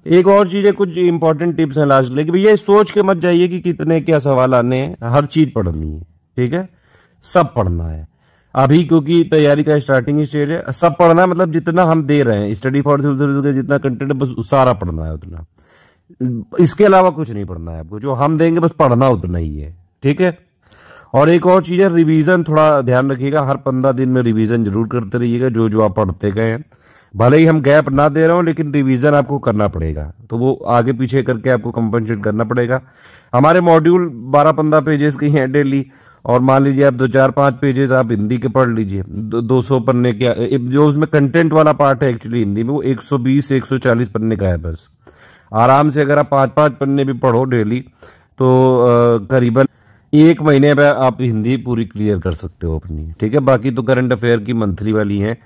एक और चीज है, कुछ इंपॉर्टेंट टिप्स हैं लास्ट, लेकिन भैया सोच के मत जाइए कि कितने क्या सवाल आने हैं, हर चीज पढ़नी है, ठीक है, सब पढ़ना है अभी, क्योंकि तैयारी का स्टार्टिंग स्टेज है। सब पढ़ना है मतलब जितना हम दे रहे हैं स्टडी फॉर सिविल सर्विस का जितना कंटेंट है बस सारा पढ़ना है उतना, इसके अलावा कुछ नहीं पढ़ना है आपको, जो हम देंगे बस पढ़ना उतना ही है, ठीक है। और एक और चीज है, रिवीजन थोड़ा ध्यान रखिएगा, हर 15 दिन में रिवीजन जरूर करते रहिएगा, जो जो आप पढ़ते गए हैं, भले ही हम गैप ना दे रहे हो लेकिन रिवीजन आपको करना पड़ेगा, तो वो आगे पीछे करके आपको कंपनसेट करना पड़ेगा। हमारे मॉड्यूल 12-15 पेजेस के हैं डेली, और मान लीजिए आप 2 4 5 पेजेस आप हिंदी के पढ़ लीजिए, 200 पन्ने के जो उसमें कंटेंट वाला पार्ट है एक्चुअली हिंदी में, वो 120 से 140 पन्ने का है बस। आराम से अगर आप 5 5 पन्ने भी पढ़ो डेली तो करीबन 1 महीने में आप हिंदी पूरी क्लियर कर सकते हो अपनी, ठीक है। बाकी तो करंट अफेयर की मंथली वाली हैं,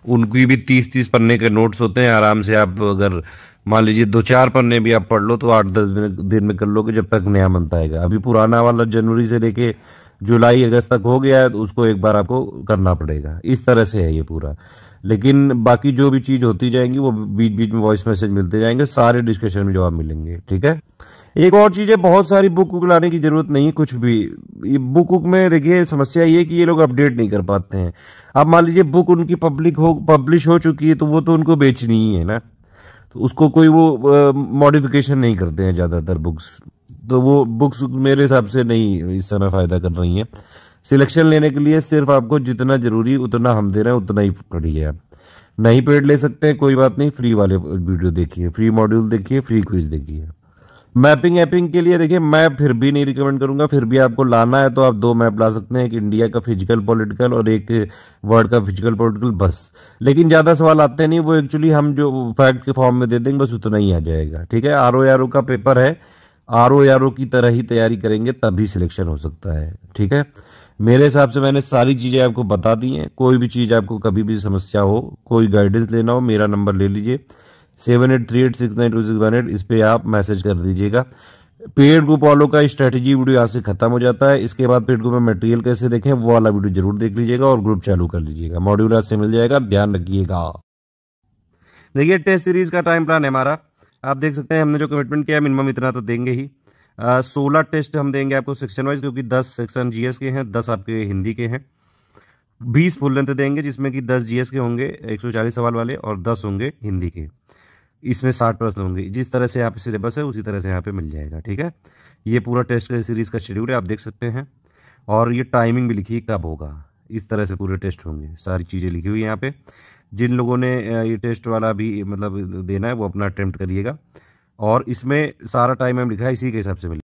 उनकी भी 30 30 पन्ने के नोट्स होते हैं। आराम से आप अगर मान लीजिए 2 4 पन्ने भी आप पढ़ लो तो 8 10 दिन में कर लोगे, जब तक नया मंथ आएगा। अभी पुराना वाला जनवरी से लेके जुलाई अगस्त तक हो गया है तो उसको एक बार आपको करना पड़ेगा। इस तरह से है ये पूरा। लेकिन बाकी जो भी चीज होती जाएंगी वो बीच बीच में वॉइस मैसेज मिलते जाएंगे, सारे डिस्कशन में जवाब मिलेंगे, ठीक है। एक और चीज है, बहुत सारी बुक लाने की जरूरत नहीं है कुछ भी। ये बुक में देखिए समस्या ये है कि ये लोग अपडेट नहीं कर पाते हैं। अब मान लीजिए बुक उनकी पब्लिश हो चुकी है तो वो तो उनको बेचनी ही है ना, तो उसको कोई वो मॉडिफिकेशन नहीं करते हैं ज़्यादातर बुक्स। तो वो बुक्स मेरे हिसाब से नहीं इस समय फ़ायदा कर रही हैं। सिलेक्शन लेने के लिए सिर्फ आपको जितना ज़रूरी उतना हम दे रहे हैं उतना ही पढ़िए। आप नहीं पेड ले सकते हैं कोई बात नहीं, फ्री वाले वीडियो देखिए, फ्री मॉड्यूल देखिए, फ्री क्विज देखिए। मैपिंग एपिंग के लिए देखिए मैं फिर भी नहीं रिकमेंड करूंगा। फिर भी आपको लाना है तो आप 2 मैप ला सकते हैं, एक इंडिया का फिजिकल पॉलिटिकल और एक वर्ल्ड का फिजिकल पॉलिटिकल बस। लेकिन ज़्यादा सवाल आते नहीं, वो एक्चुअली हम जो फैक्ट के फॉर्म में दे देंगे बस उतना ही आ जाएगा, ठीक है। RO का पेपर है, RO की तरह ही तैयारी करेंगे तभी सिलेक्शन हो सकता है, ठीक है। मेरे हिसाब से मैंने सारी चीज़ें आपको बता दी हैं। कोई भी चीज़ आपको कभी भी समस्या हो, कोई गाइडेंस लेना हो, मेरा नंबर ले लीजिए 7838692618। इस पे आप मैसेज कर दीजिएगा। पेड ग्रुप वालों का स्ट्रेटेजी वीडियो यहाँ से खत्म हो जाता है। इसके बाद पेड ग्रुप में मटेरियल कैसे देखें वो वाला वीडियो जरूर देख लीजिएगा और ग्रुप चालू कर लीजिएगा। मॉड्यूल आज से मिल जाएगा, ध्यान रखिएगा। देखिए टेस्ट सीरीज का टाइम प्लान है हमारा, आप देख सकते हैं। हमने जो कमिटमेंट किया है मिनिमम इतना तो देंगे ही। 16 टेस्ट हम देंगे आपको सेक्शन वाइज, क्योंकि 10 सेक्शन GS के हैं, 10 आपके हिंदी के हैं। 20 फुल लेंथ देंगे जिसमें कि 10 GS के होंगे 140 सवाल वाले और 10 होंगे हिंदी के। इसमें 60 प्रश्न होंगे। जिस तरह से यहाँ पे सिलेबस है उसी तरह से यहाँ पे मिल जाएगा, ठीक है। ये पूरा टेस्ट सीरीज का शेड्यूल है, आप देख सकते हैं। और ये टाइमिंग भी लिखी है कब होगा, इस तरह से पूरे टेस्ट होंगे, सारी चीज़ें लिखी हुई है यहाँ पे। जिन लोगों ने ये टेस्ट वाला भी मतलब देना है वो अपना अटेम्प्ट करिएगा। और इसमें सारा टाइम हम लिखा है, इसी के हिसाब से मिलेगा।